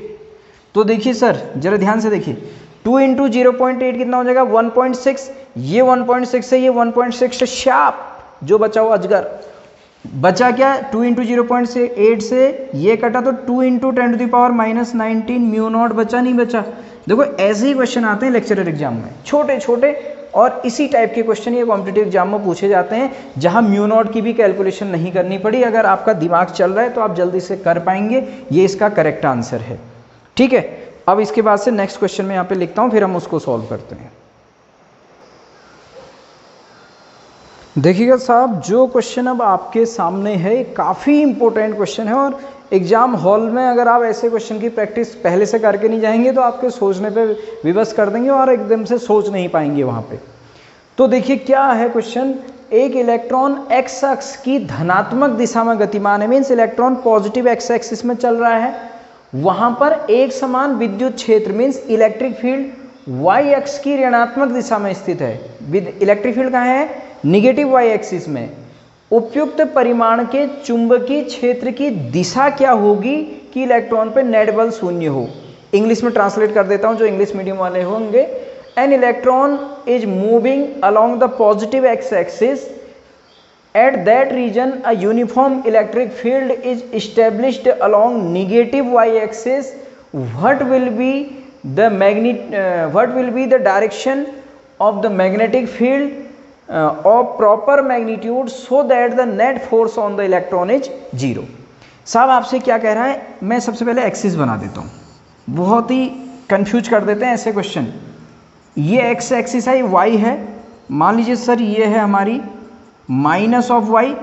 तो देखिए सर जरा ध्यान से देखिए, 2 × 0.8 कितना हो जाएगा, 1.6। ये 1.6 से ये 1.6 से शार्प जो बचा हो अजगर, बचा क्या, 2 × 0.8 से ये कटा तो 2 × 10⁻⁹ म्यू नॉट बचा, नहीं बचा। देखो ऐसे ही क्वेश्चन आते हैं लेक्चरर एग्जाम में, छोटे छोटे, और इसी टाइप के क्वेश्चन ये कॉम्पिटिटिव एग्जाम में पूछे जाते हैं, जहां म्यू नॉट की भी कैलकुलेशन नहीं करनी पड़ी। अगर आपका दिमाग चल रहा है तो आप जल्दी से कर पाएंगे, ये इसका करेक्ट आंसर है, ठीक है। अब इसके बाद से नेक्स्ट क्वेश्चन में यहाँ पे लिखता हूँ, फिर हम उसको सॉल्व करते हैं। देखिएगा साहब, जो क्वेश्चन अब आपके सामने है काफ़ी इंपॉर्टेंट क्वेश्चन है, और एग्जाम हॉल में अगर आप ऐसे क्वेश्चन की प्रैक्टिस पहले से करके नहीं जाएंगे तो आपके सोचने पे विवश कर देंगे और एकदम से सोच नहीं पाएंगे वहाँ पे। तो देखिए क्या है क्वेश्चन, एक इलेक्ट्रॉन एक्स अक्ष की धनात्मक दिशा में गतिमान है, means electron positive x axis में चल रहा है। वहाँ पर एक समान विद्युत क्षेत्र मीन्स इलेक्ट्रिक फील्ड वाई अक्ष की ऋणात्मक दिशा में स्थित है। इलेक्ट्रिक फील्ड कहाँ है, निगेटिव वाई एक्सिस में। उपयुक्त परिमाण के चुंबकीय क्षेत्र की दिशा क्या होगी कि इलेक्ट्रॉन पे नेट बल 0 हो। इंग्लिश में ट्रांसलेट कर देता हूं जो इंग्लिश मीडियम वाले होंगे। An electron is moving along the positive x axis at that region a uniform electric field is established along negative y axis. What will be the direction of the magnetic field of proper magnitude so that the net force on the electron is 0। साहब आपसे क्या कह रहा है, मैं सबसे पहले axis बना देता हूँ, बहुत ही कंफ्यूज कर देते हैं ऐसे क्वेश्चन। ये एक्स एक्सिस है, वाई है, मान लीजिए सर ये है हमारी minus of y.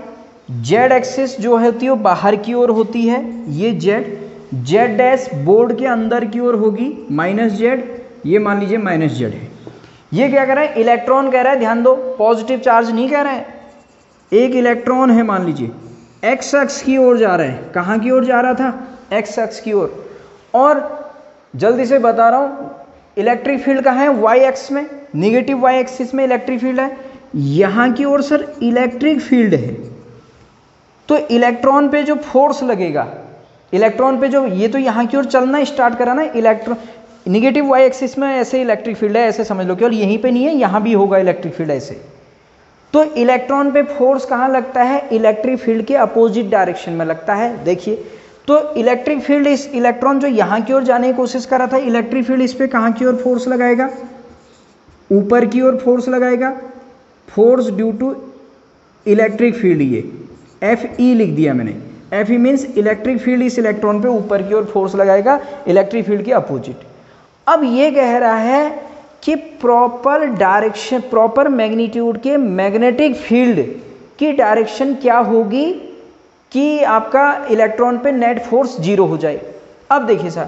Z axis जो होती है वो बाहर की ओर होती है, ये जेड डैश बोर्ड के अंदर की ओर होगी, माइनस जेड, ये मान लीजिए माइनस जेड है। ये क्या कह रहा है, इलेक्ट्रॉन कह रहा है, ध्यान दो, पॉजिटिव चार्ज नहीं कह रहा है। एक इलेक्ट्रॉन है मान लीजिए एक्स अक्ष की ओर जा रहा है, कहाँ की ओर जा रहा था, एक्स अक्ष की ओर। और जल्दी से बता रहा हूँ इलेक्ट्रिक फील्ड कहाँ है, वाई एक्स में, निगेटिव वाई एक्सिस में इलेक्ट्रिक फील्ड है। यहाँ की ओर सर इलेक्ट्रिक फील्ड है, तो इलेक्ट्रॉन पे जो फोर्स लगेगा, इलेक्ट्रॉन पे जो, ये तो यहाँ की ओर चलना स्टार्ट करा ना इलेक्ट्रॉन, निगेटिव वाई एक्सिस में ऐसे इलेक्ट्रिक फील्ड है, ऐसे समझ लो कि, और यहीं पे नहीं है, यहाँ भी होगा इलेक्ट्रिक फील्ड ऐसे। तो इलेक्ट्रॉन पे फोर्स कहाँ लगता है, इलेक्ट्रिक फील्ड के अपोजिट डायरेक्शन में लगता है। देखिए तो इलेक्ट्रिक फील्ड, इस इलेक्ट्रॉन जो यहाँ की ओर जाने की कोशिश कर रहा था, इलेक्ट्रिक फील्ड इस पे कहाँ की ओर फोर्स लगाएगा, ऊपर की ओर फोर्स लगाएगा, force due to electric field, ये एफ ई लिख दिया मैंने। F E means electric field इस इलेक्ट्रॉन पे ऊपर की ओर फोर्स लगाएगा इलेक्ट्रिक फील्ड के अपोजिट। अब ये कह रहा है कि प्रॉपर डायरेक्शन, प्रॉपर मैग्नीट्यूड के मैग्नेटिक फील्ड की डायरेक्शन क्या होगी कि आपका इलेक्ट्रॉन पे नेट फोर्स जीरो हो जाए। अब देखिए सर,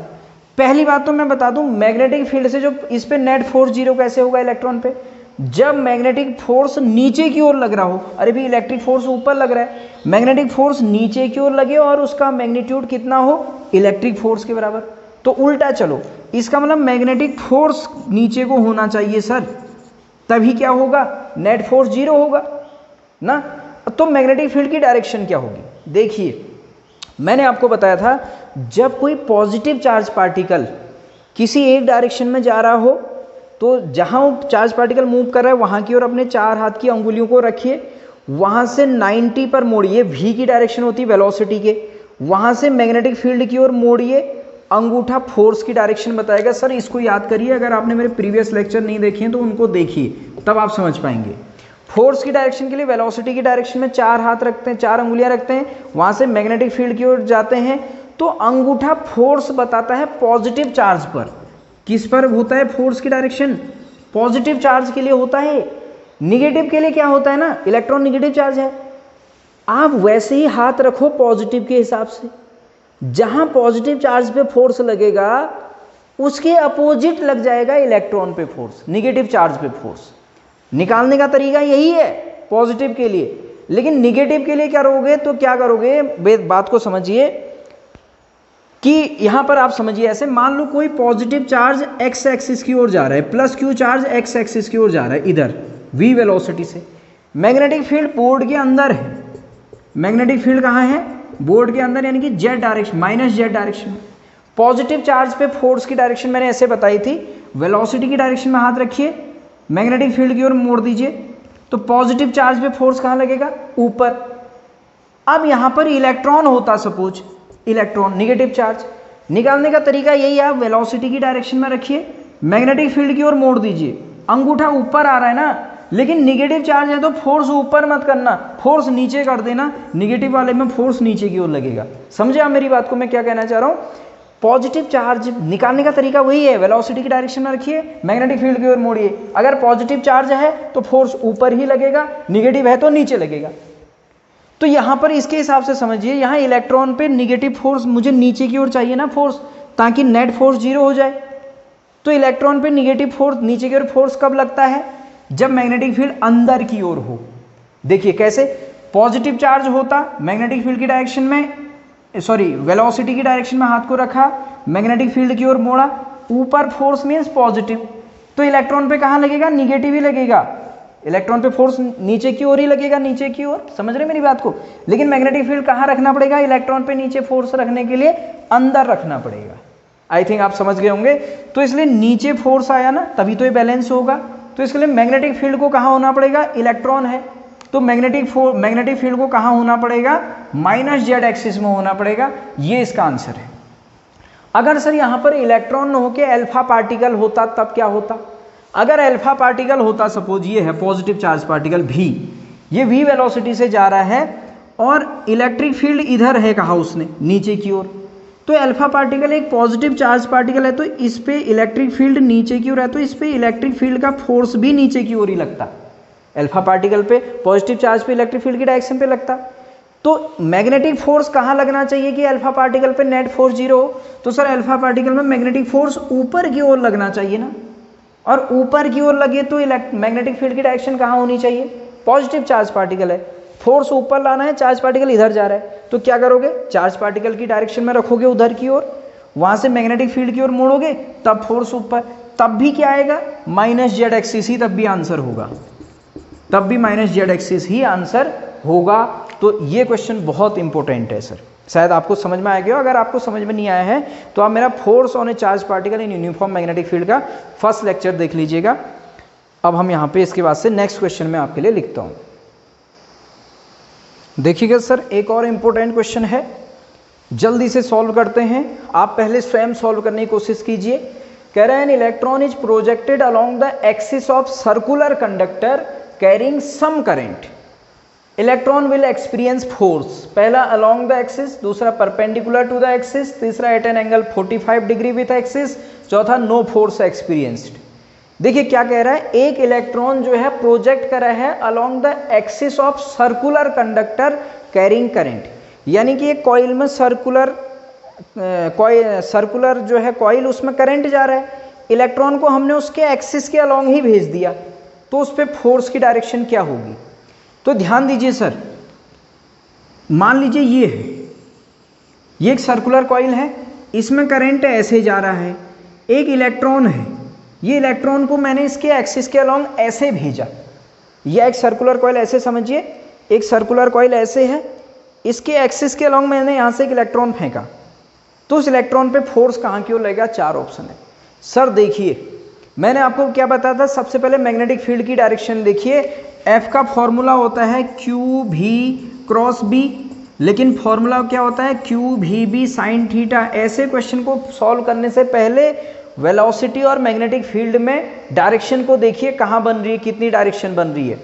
पहली बात तो मैं बता दूं, मैग्नेटिक फील्ड से जो इस पे नेट फोर्स जीरो कैसे होगा इलेक्ट्रॉन पे, जब मैग्नेटिक फोर्स नीचे की ओर लग रहा हो। अरे भी इलेक्ट्रिक फोर्स ऊपर लग रहा है, मैग्नेटिक फोर्स नीचे की ओर लगे और उसका मैग्नीट्यूड कितना हो, इलेक्ट्रिक फोर्स के बराबर। तो उल्टा चलो, इसका मतलब मैग्नेटिक फोर्स नीचे को होना चाहिए सर, तभी क्या होगा, नेट फोर्स जीरो होगा ना। तो मैग्नेटिक फील्ड की डायरेक्शन क्या होगी, देखिए मैंने आपको बताया था, जब कोई पॉजिटिव चार्ज पार्टिकल किसी एक डायरेक्शन में जा रहा हो तो जहां वो चार्ज पार्टिकल मूव कर रहा है वहां की ओर अपने चार हाथ की अंगुलियों को रखिए, वहां से 90 पर मोड़िए, v की डायरेक्शन होती है वेलोसिटी के, वहां से मैग्नेटिक फील्ड की ओर मोड़िए, अंगूठा फोर्स की डायरेक्शन बताएगा। सर इसको याद करिए, अगर आपने मेरे प्रीवियस लेक्चर नहीं देखे हैं तो उनको देखिए, तब आप समझ पाएंगे। फोर्स की डायरेक्शन के लिए वेलोसिटी की डायरेक्शन में चार हाथ रखते हैं, चार अंगुलियां रखते हैं, वहां से मैग्नेटिक फील्ड की ओर जाते हैं, तो अंगूठा फोर्स बताता है पॉजिटिव चार्ज पर। किस पर होता है फोर्स की डायरेक्शन, पॉजिटिव चार्ज के लिए होता है। निगेटिव के लिए क्या होता है ना, इलेक्ट्रॉन निगेटिव चार्ज है। आप वैसे ही हाथ रखो पॉजिटिव के हिसाब से, जहां पॉजिटिव चार्ज पे फोर्स लगेगा उसके अपोजिट लग जाएगा इलेक्ट्रॉन पे फोर्स, निगेटिव चार्ज पे फोर्स। निकालने का तरीका यही है पॉजिटिव के लिए, लेकिन निगेटिव के लिए क्या करोगे, तो क्या करोगे, बात को समझिए कि यहां पर आप समझिए ऐसे, मान लो कोई पॉजिटिव चार्ज एक्स एक्सिस की ओर जा रहा है, plus Q charge x axis की ओर जा रहा है इधर v वेलोसिटी से। मैग्नेटिक फील्ड बोर्ड के अंदर है, मैग्नेटिक फील्ड कहां है, बोर्ड के अंदर, यानी कि Z direction, minus Z direction में। पॉजिटिव चार्ज पे फोर्स की डायरेक्शन मैंने ऐसे बताई थी, वेलोसिटी की डायरेक्शन में हाथ रखिए, मैग्नेटिक फील्ड की ओर मोड़ दीजिए, तो पॉजिटिव चार्ज पे फोर्स कहां लगेगा, ऊपर। अब यहां पर इलेक्ट्रॉन होता, सपोज इलेक्ट्रॉन निगेटिव चार्ज, निकालने का तरीका यही है, आप वेलोसिटी की डायरेक्शन में रखिए, मैग्नेटिक फील्ड की ओर मोड़ दीजिए, अंगूठा ऊपर आ रहा है ना, लेकिन निगेटिव चार्ज है तो फोर्स ऊपर मत करना, फोर्स नीचे कर देना, निगेटिव वाले में फोर्स नीचे की ओर लगेगा। समझे आप मेरी बात को, मैं क्या कहना चाह रहा हूं। पॉजिटिव चार्ज निकालने का तरीका वही है, वेलोसिटी की डायरेक्शन में रखिए, मैग्नेटिक फील्ड की ओर मोड़िए। अगर पॉजिटिव चार्ज है तो फोर्स ऊपर ही लगेगा, निगेटिव है तो नीचे लगेगा। तो यहां पर इसके हिसाब से समझिए, यहां इलेक्ट्रॉन पे निगेटिव फोर्स मुझे नीचे की ओर चाहिए ना फोर्स, ताकि नेट फोर्स जीरो हो जाए। तो इलेक्ट्रॉन पे निगेटिव फोर्स, नीचे की ओर फोर्स कब लगता है, जब मैग्नेटिक फील्ड अंदर की ओर हो। देखिए कैसे, पॉजिटिव चार्ज होता, मैग्नेटिक फील्ड की डायरेक्शन में, सॉरी वेलोसिटी की डायरेक्शन में हाथ को रखा, मैग्नेटिक फील्ड की ओर मोड़ा, ऊपर फोर्स मीन्स पॉजिटिव, तो इलेक्ट्रॉन पे कहां लगेगा, निगेटिव ही लगेगा, इलेक्ट्रॉन पे फोर्स नीचे की ओर ही लगेगा, नीचे की ओर। समझ रहे मेरी बात को। लेकिन मैग्नेटिक फील्ड कहां रखना पड़ेगा, इलेक्ट्रॉन पे नीचे फोर्स रखने के लिए अंदर रखना पड़ेगा। आई थिंक आप समझ गए होंगे। तो इसलिए नीचे फोर्स आया ना, तभी तो ये बैलेंस होगा। तो इसके लिए मैग्नेटिक फील्ड को कहां होना पड़ेगा, इलेक्ट्रॉन है तो मैग्नेटिक फील्ड को कहां होना पड़ेगा, माइनस जेड एक्सिस में होना पड़ेगा। ये इसका आंसर है। अगर सर यहां पर इलेक्ट्रॉन न होकर अल्फा पार्टिकल होता तब क्या होता, अगर अल्फा पार्टिकल होता, सपोज ये है पॉजिटिव चार्ज पार्टिकल भी, ये v वेलोसिटी से जा रहा है और इलेक्ट्रिक फील्ड इधर है, कहा उसने नीचे की ओर, तो अल्फा पार्टिकल एक पॉजिटिव चार्ज पार्टिकल है, तो इस पे इलेक्ट्रिक फील्ड नीचे की ओर है, तो इस पे इलेक्ट्रिक फील्ड का फोर्स भी नीचे की ओर ही लगता। अल्फा पार्टिकल पे पॉजिटिव चार्ज पे इलेक्ट्रिक फील्ड की डायरेक्शन पे लगता। तो मैग्नेटिक फोर्स कहाँ लगना चाहिए कि अल्फा पार्टिकल पे नेट फोर्स जीरो हो, तो सर अल्फा पार्टिकल में मैग्नेटिक फोर्स ऊपर की ओर लगना चाहिए ना, और ऊपर की ओर लगे तो मैग्नेटिक फील्ड की डायरेक्शन कहाँ होनी चाहिए, पॉजिटिव चार्ज पार्टिकल है, फोर्स ऊपर लाना है, चार्ज पार्टिकल इधर जा रहा है, तो क्या करोगे, चार्ज पार्टिकल की डायरेक्शन में रखोगे उधर की ओर, वहां से मैग्नेटिक फील्ड की ओर मोड़ोगे, तब फोर्स ऊपर, तब भी क्या आएगा, माइनस जेड एक्सिस ही तब भी आंसर होगा, तब भी माइनस जेड एक्सिस ही आंसर होगा। तो ये क्वेश्चन बहुत इंपॉर्टेंट है सर, शायद आपको समझ में आ गया। अगर आपको समझ में नहीं आया है तो आप मेरा force on A charge particle in uniform magnetic field का फर्स्ट लेक्चर देख लीजिएगा। अब हम यहाँ पे इसके बाद से नेक्स्ट क्वेश्चन में आपके लिए लिखता हूँ। देखिएगा सर, एक और इम्पोर्टेंट क्वेश्चन है, जल्दी से सॉल्व करते हैं। आप पहले स्वयं सॉल्व करने की कोशिश कीजिए। कह रहे हैं, an electron is projected along the axis of circular conductor carrying some current. Electron will experience force, पहला अलोंग द एक्सिस, दूसरा परपेंडिकुलर टू द एक्सिस, तीसरा at an angle 45 degree with axis, चौथा नो फोर्स एक्सपीरियंस्ड। देखिए क्या कह रहा है, एक इलेक्ट्रॉन जो है प्रोजेक्ट कर रहा है along the axis of circular conductor carrying current, यानी कि एक कॉइल में सर्कुलर जो है कॉइल, उसमें करंट जा रहा है, इलेक्ट्रॉन को हमने उसके एक्सिस के अलोंग ही भेज दिया, तो उस पर फोर्स की डायरेक्शन क्या होगी। तो ध्यान दीजिए सर, मान लीजिए ये है, ये एक सर्कुलर कॉइल है, इसमें करंट ऐसे जा रहा है, एक इलेक्ट्रॉन है, ये इलेक्ट्रॉन को मैंने इसके एक्सिस के अलोंग ऐसे भेजा, यह एक सर्कुलर कॉइल ऐसे समझिए, एक सर्कुलर कॉइल ऐसे है, इसके एक्सिस के अलोंग मैंने यहां से एक इलेक्ट्रॉन फेंका, तो उस इलेक्ट्रॉन पे फोर्स कहां की ओर लगेगा, चार ऑप्शन है सर। देखिए मैंने आपको क्या बताया था, सबसे पहले मैग्नेटिक फील्ड की डायरेक्शन देखिए, एफ का फॉर्मूला होता है क्यू भी क्रॉस बी, लेकिन फॉर्मूला क्या होता है, क्यू भी बी साइन थीटा। ऐसे क्वेश्चन को सॉल्व करने से पहले वेलोसिटी और मैग्नेटिक फील्ड में डायरेक्शन को देखिए कहाँ बन रही है, कितनी डायरेक्शन बन रही है।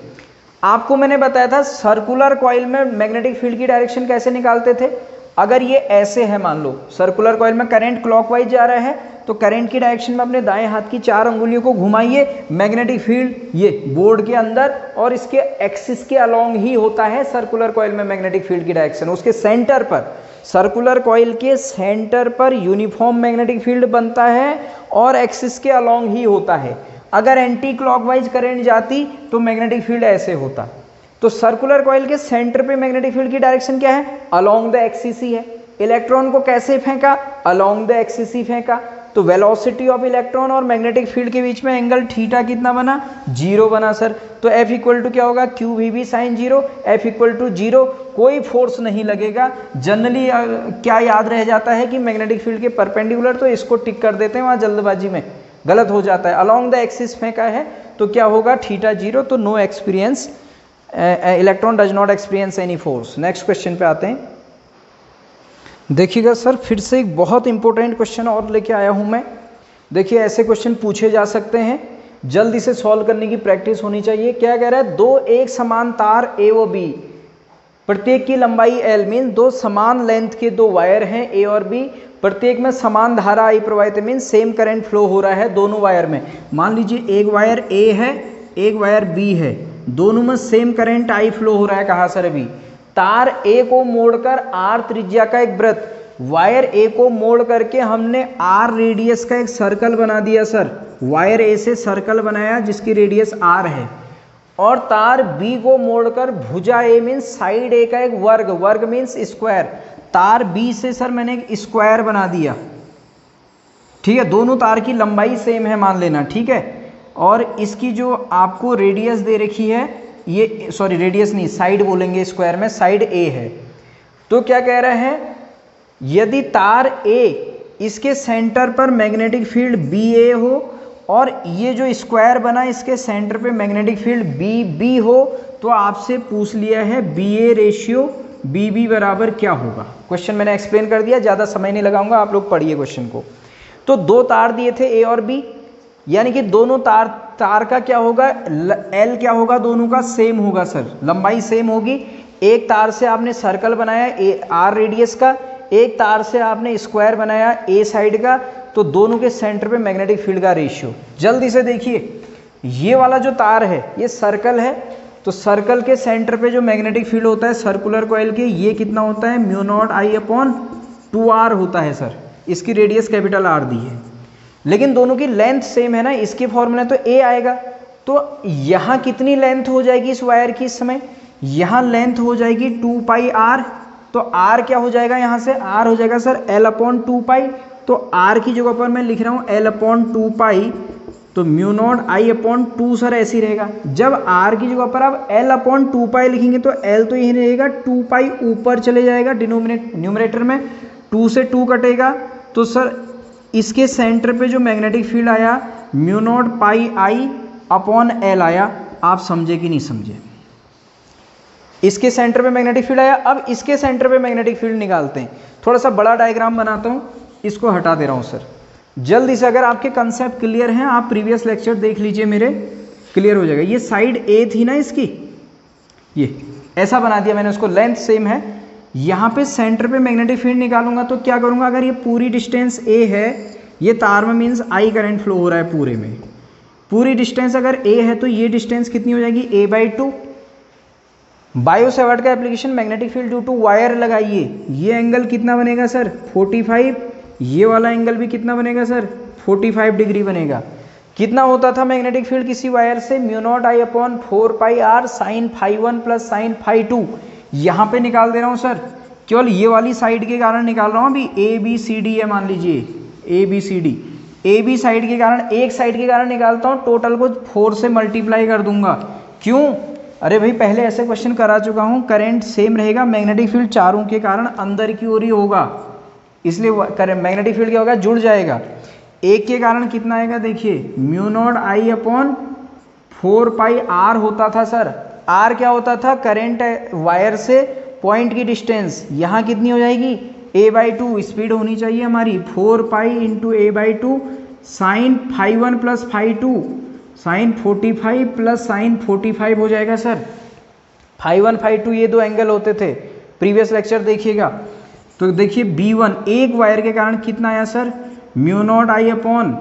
आपको मैंने बताया था सर्कुलर कॉइल में मैग्नेटिक फील्ड की डायरेक्शन कैसे निकालते थे, अगर ये ऐसे है, मान लो सर्कुलर कॉइल में करंट क्लॉकवाइज जा रहा है, तो करंट की डायरेक्शन में अपने दाएं हाथ की चार अंगुलियों को घुमाइए, मैग्नेटिक फील्ड ये बोर्ड के अंदर और इसके एक्सिस के अलोंग ही होता है सर्कुलर कॉइल में मैग्नेटिक फील्ड की डायरेक्शन, उसके सेंटर पर, सर्कुलर कॉइल के सेंटर पर यूनिफॉर्म मैग्नेटिक फील्ड बनता है और एक्सिस के अलोंग ही होता है। अगर एंटी क्लॉकवाइज करंट जाती तो मैग्नेटिक फील्ड ऐसे होता, तो सर्कुलर कॉइल के सेंटर पे मैग्नेटिक फील्ड की डायरेक्शन क्या है, अलोंग द एक्सिस ही है। इलेक्ट्रॉन को कैसे फेंका, अलोंग द एक्सिस ही फेंका, तो वेलोसिटी ऑफ इलेक्ट्रॉन और मैग्नेटिक फील्ड के बीच में एंगल थीटा कितना बना, 0 बना सर। तो F इक्वल टू क्या होगा, q v B sine 0, F equal to 0, कोई फोर्स नहीं लगेगा। जनरली क्या याद रह जाता है कि मैग्नेटिक फील्ड के परपेंडिकुलर, तो इसको टिक कर देते हैं, वहाँ जल्दबाजी में गलत हो जाता है। अलोंग द एक्सिस फेंका है तो क्या होगा, थीटा 0, तो no experience, electron does not experience any force. Next question पे आते हैं। देखिएगा सर, फिर से एक बहुत इंपॉर्टेंट क्वेश्चन और लेके आया हूं मैं। देखिए ऐसे क्वेश्चन पूछे जा सकते हैं, जल्दी से सॉल्व करने की प्रैक्टिस होनी चाहिए। क्या कह रहा है, दो एक समान तार ए व बी, प्रत्येक की लंबाई एल, मीन दो समान लेंथ के दो वायर हैं ए और बी, प्रत्येक में समान धारा आई प्रवाहित, मीन सेम करंट फ्लो हो रहा है दोनों वायर में। मान लीजिए एक वायर ए है, एक वायर बी है, दोनों में सेम करंट आई फ्लो हो रहा है। कहाँ सर, अभी तार ए को मोड़कर आर त्रिज्या का एक वृत्त, वायर ए को मोड़ करके हमने आर रेडियस का एक सर्कल बना दिया सर। वायर ए से सर्कल बनाया जिसकी रेडियस आर है, और तार बी को मोड़कर भुजा ए मीन्स साइड ए का एक वर्ग, वर्ग मीन्स स्क्वायर, तार बी से सर मैंने एक स्क्वायर बना दिया। ठीक है, दोनों तार की लंबाई सेम है मान लेना, ठीक है, और इसकी जो आपको रेडियस दे रखी है, ये सॉरी रेडियस नहीं, साइड बोलेंगे स्क्वायर में, साइड ए है। तो क्या कह रहे हैं, यदि तार ए इसके सेंटर पर मैग्नेटिक फील्ड बी ए हो और ये जो स्क्वायर बना इसके सेंटर पे मैग्नेटिक फील्ड बी बी हो, तो आपसे पूछ लिया है B A ratio B B बराबर क्या होगा। क्वेश्चन मैंने एक्सप्लेन कर दिया, ज़्यादा समय नहीं लगाऊंगा, आप लोग पढ़िए क्वेश्चन को। तो दो तार दिए थे ए और बी, यानी कि दोनों तार का क्या होगा, एल क्या होगा, दोनों का सेम होगा सर, लंबाई सेम होगी। एक तार से आपने सर्कल बनाया ए आर रेडियस का, एक तार से आपने स्क्वायर बनाया ए साइड का, तो दोनों के सेंटर पे मैग्नेटिक फील्ड का रेशियो। जल्दी से देखिए, ये वाला जो तार है ये सर्कल है, तो सर्कल के सेंटर पे जो मैग्नेटिक फील्ड होता है सर्कुलर कॉइल के, ये कितना होता है, mu not I upon 2r होता है सर। इसकी रेडियस कैपिटल आर दी है, लेकिन दोनों की लेंथ सेम है ना, इसके फॉर्मूला तो ए आएगा। तो यहाँ कितनी लेंथ हो जाएगी इस वायर की, इस समय यहाँ लेंथ हो जाएगी 2 पाई आर, तो आर क्या हो जाएगा, यहाँ से आर हो जाएगा सर एल अपॉन 2 पाई, तो आर की जगह पर मैं लिख रहा हूँ एल अपॉन 2 पाई, तो mu not I upon 2 sir ऐसे ही रहेगा। जब आर की जगह पर आप एल अपॉन 2 पाई लिखेंगे तो एल तो यही रहेगा, 2 पाई ऊपर चले जाएगा न्यूमरेटर में, 2 से 2 कटेगा, तो सर इसके सेंटर पे जो मैग्नेटिक फील्ड आया म्यू नॉट पाई आई अपॉन एल आया। आप समझे कि नहीं समझे, इसके सेंटर पे मैग्नेटिक फील्ड आया। अब इसके सेंटर पे मैग्नेटिक फील्ड निकालते हैं, थोड़ा सा बड़ा डायग्राम बनाता हूँ, इसको हटा दे रहा हूँ सर जल्दी से। अगर आपके कंसेप्ट क्लियर हैं, आप प्रीवियस लेक्चर देख लीजिए मेरे, क्लियर हो जाएगा। ये साइड ए थी ना इसकी, ये ऐसा बना दिया मैंने उसको, लेंथ सेम है। यहाँ पे सेंटर पे मैग्नेटिक फील्ड निकालूंगा तो क्या करूँगा, अगर ये पूरी डिस्टेंस ए है, ये तार में मीन्स आई करंट फ्लो हो रहा है पूरे में, पूरी डिस्टेंस अगर ए है तो ये डिस्टेंस कितनी हो जाएगी, a/2। बायो सेवर्ट का application magnetic field due to wire लगाइए, ये एंगल कितना बनेगा सर 45, ये वाला एंगल भी कितना बनेगा सर 45 डिग्री बनेगा। कितना होता था मैग्नेटिक फील्ड किसी वायर से, μ0I/4πr sin φ1 प्लस sin φ2। यहाँ पे निकाल दे रहा हूँ सर, केवल ये वाली साइड के कारण निकाल रहा हूँ अभी, ABCD है मान लीजिए, ABCD, AB साइड के कारण, एक साइड के कारण निकालता हूँ, टोटल को 4 से मल्टीप्लाई कर दूंगा। क्यों, अरे भाई पहले ऐसे क्वेश्चन करा चुका हूँ, करंट सेम रहेगा, मैग्नेटिक फील्ड चारों के कारण अंदर की ओर ही होगा, इसलिए मैग्नेटिक फील्ड क्या होगा, जुड़ जाएगा। एक के कारण कितना आएगा देखिए, μ0I/4πr होता था सर, r क्या होता था, करंट वायर से पॉइंट की डिस्टेंस, यहाँ कितनी हो जाएगी a/2, स्पीड होनी चाहिए हमारी 4π × a/2 sine φ1 plus φ2 sine 45 plus sine 45 हो जाएगा सर। φ1 φ2 ये दो एंगल होते थे, प्रीवियस लेक्चर देखिएगा। तो देखिए B1 एक वायर के कारण कितना आया सर, μ0I/,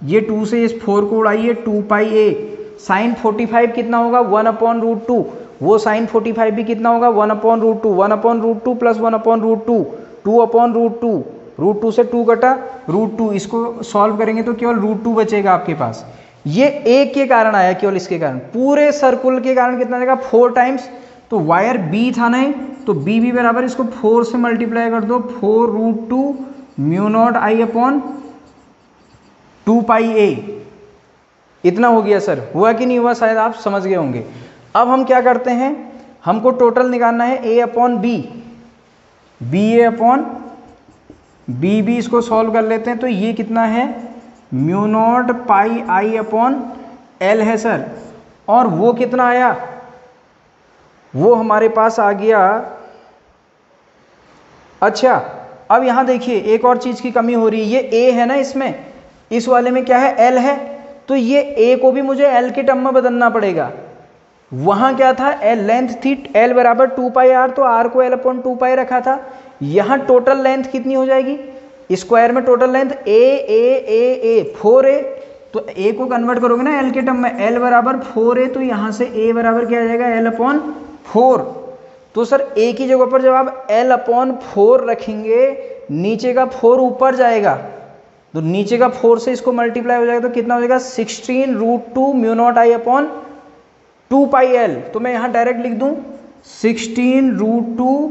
ये 2 से इस 4 को उड़ाइए 2πa, साइन 45 कितना होगा 1/√2, वो साइन 45 भी कितना होगा 1/√2, 1/√2 प्लस 1/√2, 2/√2, √2 से 2 कटा √2, इसको सॉल्व करेंगे तो केवल √2 बचेगा आपके पास। ये एक के कारण आया, केवल इसके कारण, पूरे सर्कुल के कारण कितना आएगा 4 टाइम्स, तो वायर B था नहीं तो B भी बराबर, इसको 4 से मल्टीप्लाई कर दो, 4√2 μ0I/2πa, इतना हो गया सर। हुआ कि नहीं हुआ, शायद आप समझ गए होंगे। अब हम क्या करते हैं, हमको टोटल निकालना है A/B, BA/BB, इसको सॉल्व कर लेते हैं। तो ये कितना है μ0πI/L है सर, और वो कितना आया, वो हमारे पास आ गया। अच्छा अब यहाँ देखिए एक और चीज़ की कमी हो रही है, ये A है ना, इसमें इस वाले में क्या है L है, तो ये A को भी मुझे L के टर्म में बदलना पड़ेगा। वहाँ क्या था, L लेंथ थी L बराबर 2πr, तो R को L/2π रखा था। यहाँ टोटल लेंथ कितनी हो जाएगी, स्क्वायर में टोटल लेंथ A 4a, तो A को कन्वर्ट करोगे ना L के टर्म में, L बराबर 4a, तो यहाँ से A बराबर क्या आ जाएगा L/4। तो सर A की जगह पर जब आप L/4 रखेंगे, नीचे का 4 ऊपर जाएगा, तो नीचे का 4 से इसको मल्टीप्लाई हो जाएगा, तो कितना हो जाएगा 16√2 μ0I/2πl। तो मैं यहाँ डायरेक्ट लिख दूँ 16√2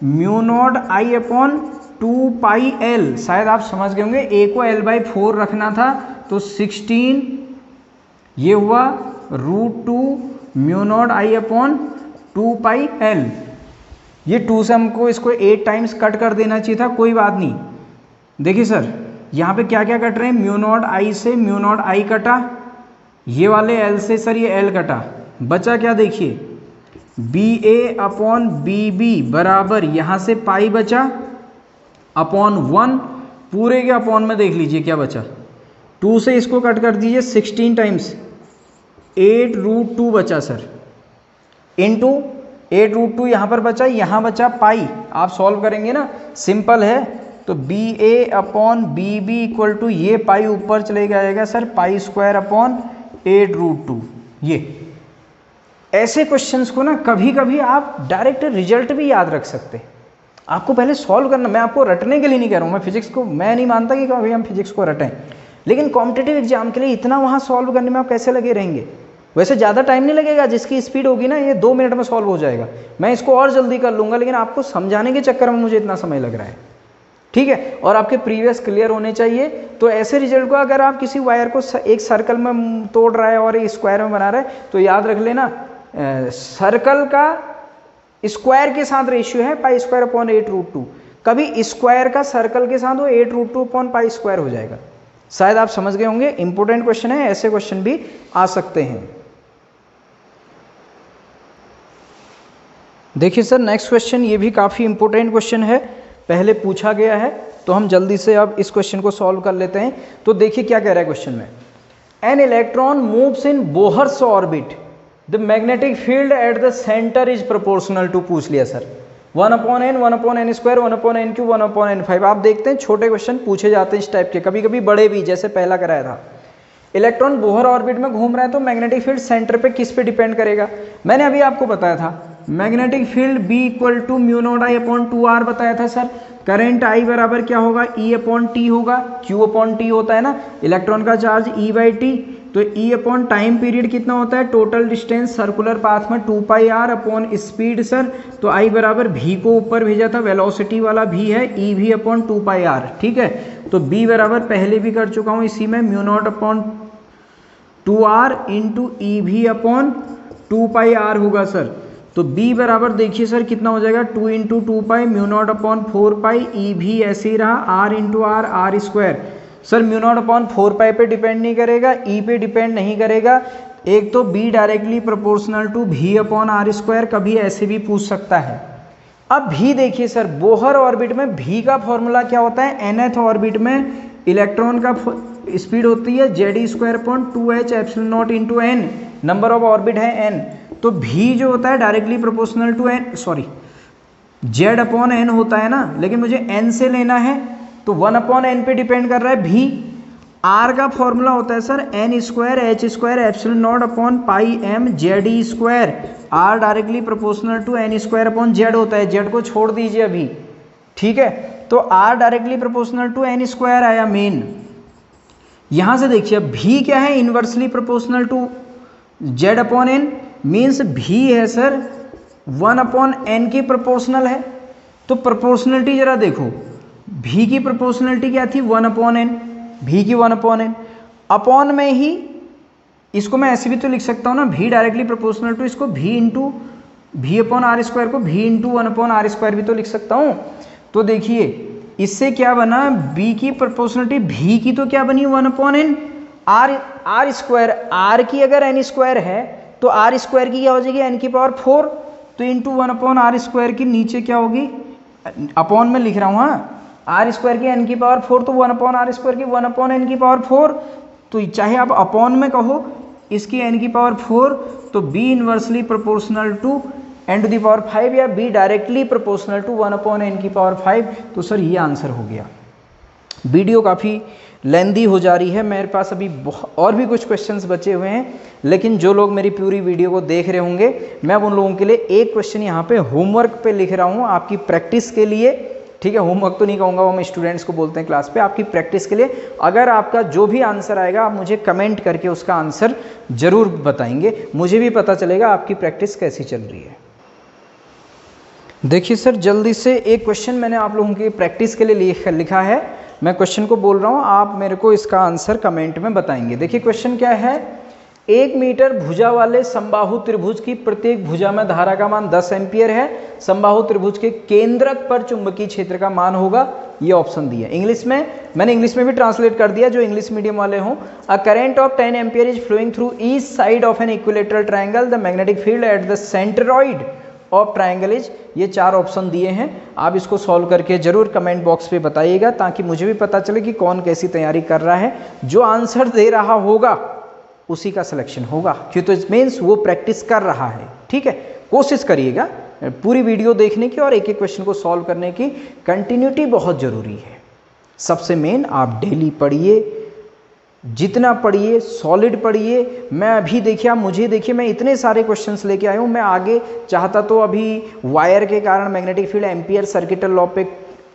μ0I/2πl। शायद आप समझ गए होंगे, A को L/4 रखना था, तो 16 ये हुआ √2 μ0I/2πl। ये 2 से हमको इसको 8 टाइम्स कट कर देना चाहिए था, कोई बात नहीं। देखिए सर यहाँ पे क्या क्या कट रहे हैं, μ0I से μ0I कटा, ये वाले L से सर ये L कटा, बचा क्या देखिए BA/BB बराबर यहाँ से पाई बचा /1, पूरे के अपॉन में देख लीजिए क्या बचा, 2 से इसको कट कर दीजिए 16 टाइम्स, 8√2 बचा सर, इंटू 8√2 यहाँ पर बचा, यहाँ बचा पाई। आप सॉल्व करेंगे ना, सिंपल है, तो BA/BB इक्वल टू ये पाई ऊपर चले जाएगा सर π² ये ऐसे क्वेश्चंस को ना कभी कभी आप डायरेक्ट रिजल्ट भी याद रख सकते हैं। आपको पहले सॉल्व करना, मैं आपको रटने के लिए नहीं कह रहा हूँ, मैं फिजिक्स को, मैं नहीं मानता कि कभी हम फिजिक्स को रटें, लेकिन कॉम्पिटिटिव एग्जाम के लिए इतना वहाँ सॉल्व करने में आप कैसे लगे रहेंगे। वैसे ज़्यादा टाइम नहीं लगेगा, जिसकी स्पीड होगी ना ये 2 मिनट में सॉल्व हो जाएगा, मैं इसको और जल्दी कर लूँगा, लेकिन आपको समझाने के चक्कर में मुझे इतना समय लग रहा है, ठीक है। और आपके प्रीवियस क्लियर होने चाहिए। तो ऐसे रिजल्ट को अगर आप किसी वायर को एक सर्कल में तोड़ रहा है और एक स्क्वायर में बना रहा है, तो याद रख लेना सर्कल का स्क्वायर के साथ रेशियो है π²/8√2, कभी स्क्वायर का सर्कल के साथ वो 8√2/π² हो जाएगा। शायद आप समझ गए होंगे, इंपॉर्टेंट क्वेश्चन है, ऐसे क्वेश्चन भी आ सकते हैं। देखिए सर नेक्स्ट क्वेश्चन, ये भी काफ़ी इंपॉर्टेंट क्वेश्चन है, पहले पूछा गया है, तो हम जल्दी से अब इस क्वेश्चन को सॉल्व कर लेते हैं। तो देखिए क्या कह रहा है क्वेश्चन में, an electron moves in Bohr's orbit the magnetic field at the centre is proportional to, पूछ लिया sir 1/n 1/n square 1/n³ 1/n5। आप देखते हैं छोटे क्वेश्चन पूछे जाते हैं इस टाइप के, कभी कभी बड़े भी, जैसे पहला कराया था। इलेक्ट्रॉन बोहर ऑर्बिट में घूम रहा है तो मैग्नेटिक फील्ड सेंटर पे किस पे डिपेंड करेगा? मैंने अभी आपको बताया था मैग्नेटिक फील्ड B = μ0I/2r बताया था सर। करंट I बराबर क्या होगा? E/T होगा, Q/T होता है ना, इलेक्ट्रॉन का चार्ज E/T, तो E/ टाइम पीरियड कितना होता है? टोटल डिस्टेंस सर्कुलर पाथ में 2πr/ स्पीड सर। तो I बराबर V को ऊपर भेजा था, वेलोसिटी वाला V है, EV/2πr, ठीक है। तो B बराबर पहले भी कर चुका हूँ इसी में, μ0/2r × EV/2πr होगा सर। तो B बराबर देखिए सर कितना हो जाएगा? 2 × 2π μ0/4π EV ऐसे ही रहा, R × R स्क्वायर। सर μ0/4π पे डिपेंड नहीं करेगा, E पे डिपेंड नहीं करेगा। एक तो B directly proportional to V/R square, कभी ऐसे भी पूछ सकता है। अब भी देखिए सर, बोहर ऑर्बिट में V का फॉर्मूला क्या होता है? nth ऑर्बिट में इलेक्ट्रॉन का स्पीड होती है Z²/2h ε0 × n, number of orbit है n। तो V जो होता है डायरेक्टली प्रोपोर्शनल टू Z/n होता है ना, लेकिन मुझे n से लेना है तो 1/n पे डिपेंड कर रहा है V। R का फॉर्मूला होता है sir n² h² ε0/πm ZE²। R directly proportional to n²/z होता है, z को छोड़ दीजिए अभी, ठीक है। तो R directly proportional to n² आया मेन। यहां से देखिए V क्या है? Inversely proportional to Z/n, means V है सर 1/n की प्रोपोर्शनल है। तो प्रोपोर्शनलिटी जरा देखो, V की प्रोपोर्शनलिटी क्या थी? 1/n, V की 1/n। अपॉन में ही इसको मैं ऐसे भी तो लिख सकता हूँ ना, V डायरेक्टली प्रोपोर्शनल टू, इसको V/R² को V × 1/R² भी तो लिख सकता हूँ। तो देखिए इससे क्या बना? B की प्रोपोर्शनलिटी V की तो क्या बनी? 1/n। R² R की अगर n² है तो R² की क्या हो जाएगी? n⁴। तो इंटू 1/R² की नीचे क्या होगी? अपॉन में लिख रहा हूँ, हाँ, R² की n⁴, तो 1/R² की 1/n⁴। तो चाहे आप अपॉन में कहो इसकी n⁴, तो B inversely proportional to n⁵ या B directly proportional to 1/n⁵। तो सर ये आंसर हो गया। वीडियो काफ़ी लेंदी हो जा रही है, मेरे पास अभी और भी कुछ क्वेश्चंस बचे हुए हैं, लेकिन जो लोग मेरी पूरी वीडियो को देख रहे होंगे, मैं उन लोगों के लिए एक क्वेश्चन यहाँ पे होमवर्क पे लिख रहा हूँ आपकी प्रैक्टिस के लिए, ठीक है। होमवर्क तो नहीं कहूँगा, वो हम स्टूडेंट्स को बोलते हैं क्लास पे, आपकी प्रैक्टिस के लिए। अगर आपका जो भी आंसर आएगा आप मुझे कमेंट करके उसका आंसर जरूर बताएंगे, मुझे भी पता चलेगा आपकी प्रैक्टिस कैसी चल रही है। देखिए सर, जल्दी से एक क्वेश्चन मैंने आप लोगों की प्रैक्टिस के लिए लिखा है, मैं क्वेश्चन को बोल रहा हूँ, आप मेरे को इसका आंसर कमेंट में बताएंगे। देखिए क्वेश्चन क्या है? 1 मीटर भुजा वाले समबाहु त्रिभुज की प्रत्येक भुजा में धारा का मान 10 एम्पियर है। समबाहु त्रिभुज के केंद्रक पर चुंबकीय क्षेत्र का मान होगा, ये ऑप्शन दिया। इंग्लिश में मैंने इंग्लिश में भी ट्रांसलेट कर दिया, जो इंग्लिश मीडियम वाले हों। A current of 10 ampere is flowing through each side of an equilateral triangle, the magnetic field at the centroid of triangle is. ये 4 ऑप्शन दिए हैं, आप इसको सॉल्व करके जरूर कमेंट बॉक्स पे बताइएगा, ताकि मुझे भी पता चले कि कौन कैसी तैयारी कर रहा है। जो आंसर दे रहा होगा उसी का सिलेक्शन होगा, क्योंकि तो इट मीन्स वो प्रैक्टिस कर रहा है, ठीक है। कोशिश करिएगा पूरी वीडियो देखने की और एक एक क्वेश्चन को सॉल्व करने की। कंटिन्यूटी बहुत ज़रूरी है। सबसे मेन आप डेली पढ़िए, जितना पढ़िए सॉलिड पढ़िए। मैं अभी देखिए, आप मुझे देखिए, मैं इतने सारे क्वेश्चंस लेके आया हूँ। मैं आगे चाहता तो अभी वायर के कारण magnetic field ampere circuital law पे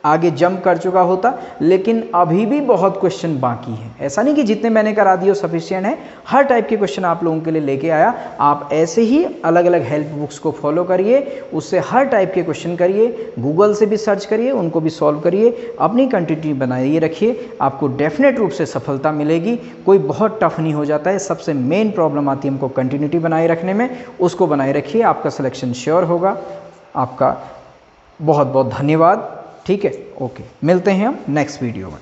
आगे जंप कर चुका होता, लेकिन अभी भी बहुत क्वेश्चन बाकी हैं। ऐसा नहीं कि जितने मैंने करा दिए वो सफिशिएंट है, हर टाइप के क्वेश्चन आप लोगों के लिए लेके आया। आप ऐसे ही अलग अलग हेल्प बुक्स को फॉलो करिए, उससे हर टाइप के क्वेश्चन करिए, गूगल से भी सर्च करिए, उनको भी सॉल्व करिए, अपनी कंटिन्यूटी बनाइए रखिए, आपको डेफिनेट रूप से सफलता मिलेगी। कोई बहुत टफ नहीं हो जाता है, सबसे मेन प्रॉब्लम आती है हमको कंटिन्यूटी बनाए रखने में, उसको बनाए रखिए, आपका सिलेक्शन श्योर होगा। आपका बहुत बहुत धन्यवाद, ठीक है, ओके, मिलते हैं हम नेक्स्ट वीडियो में।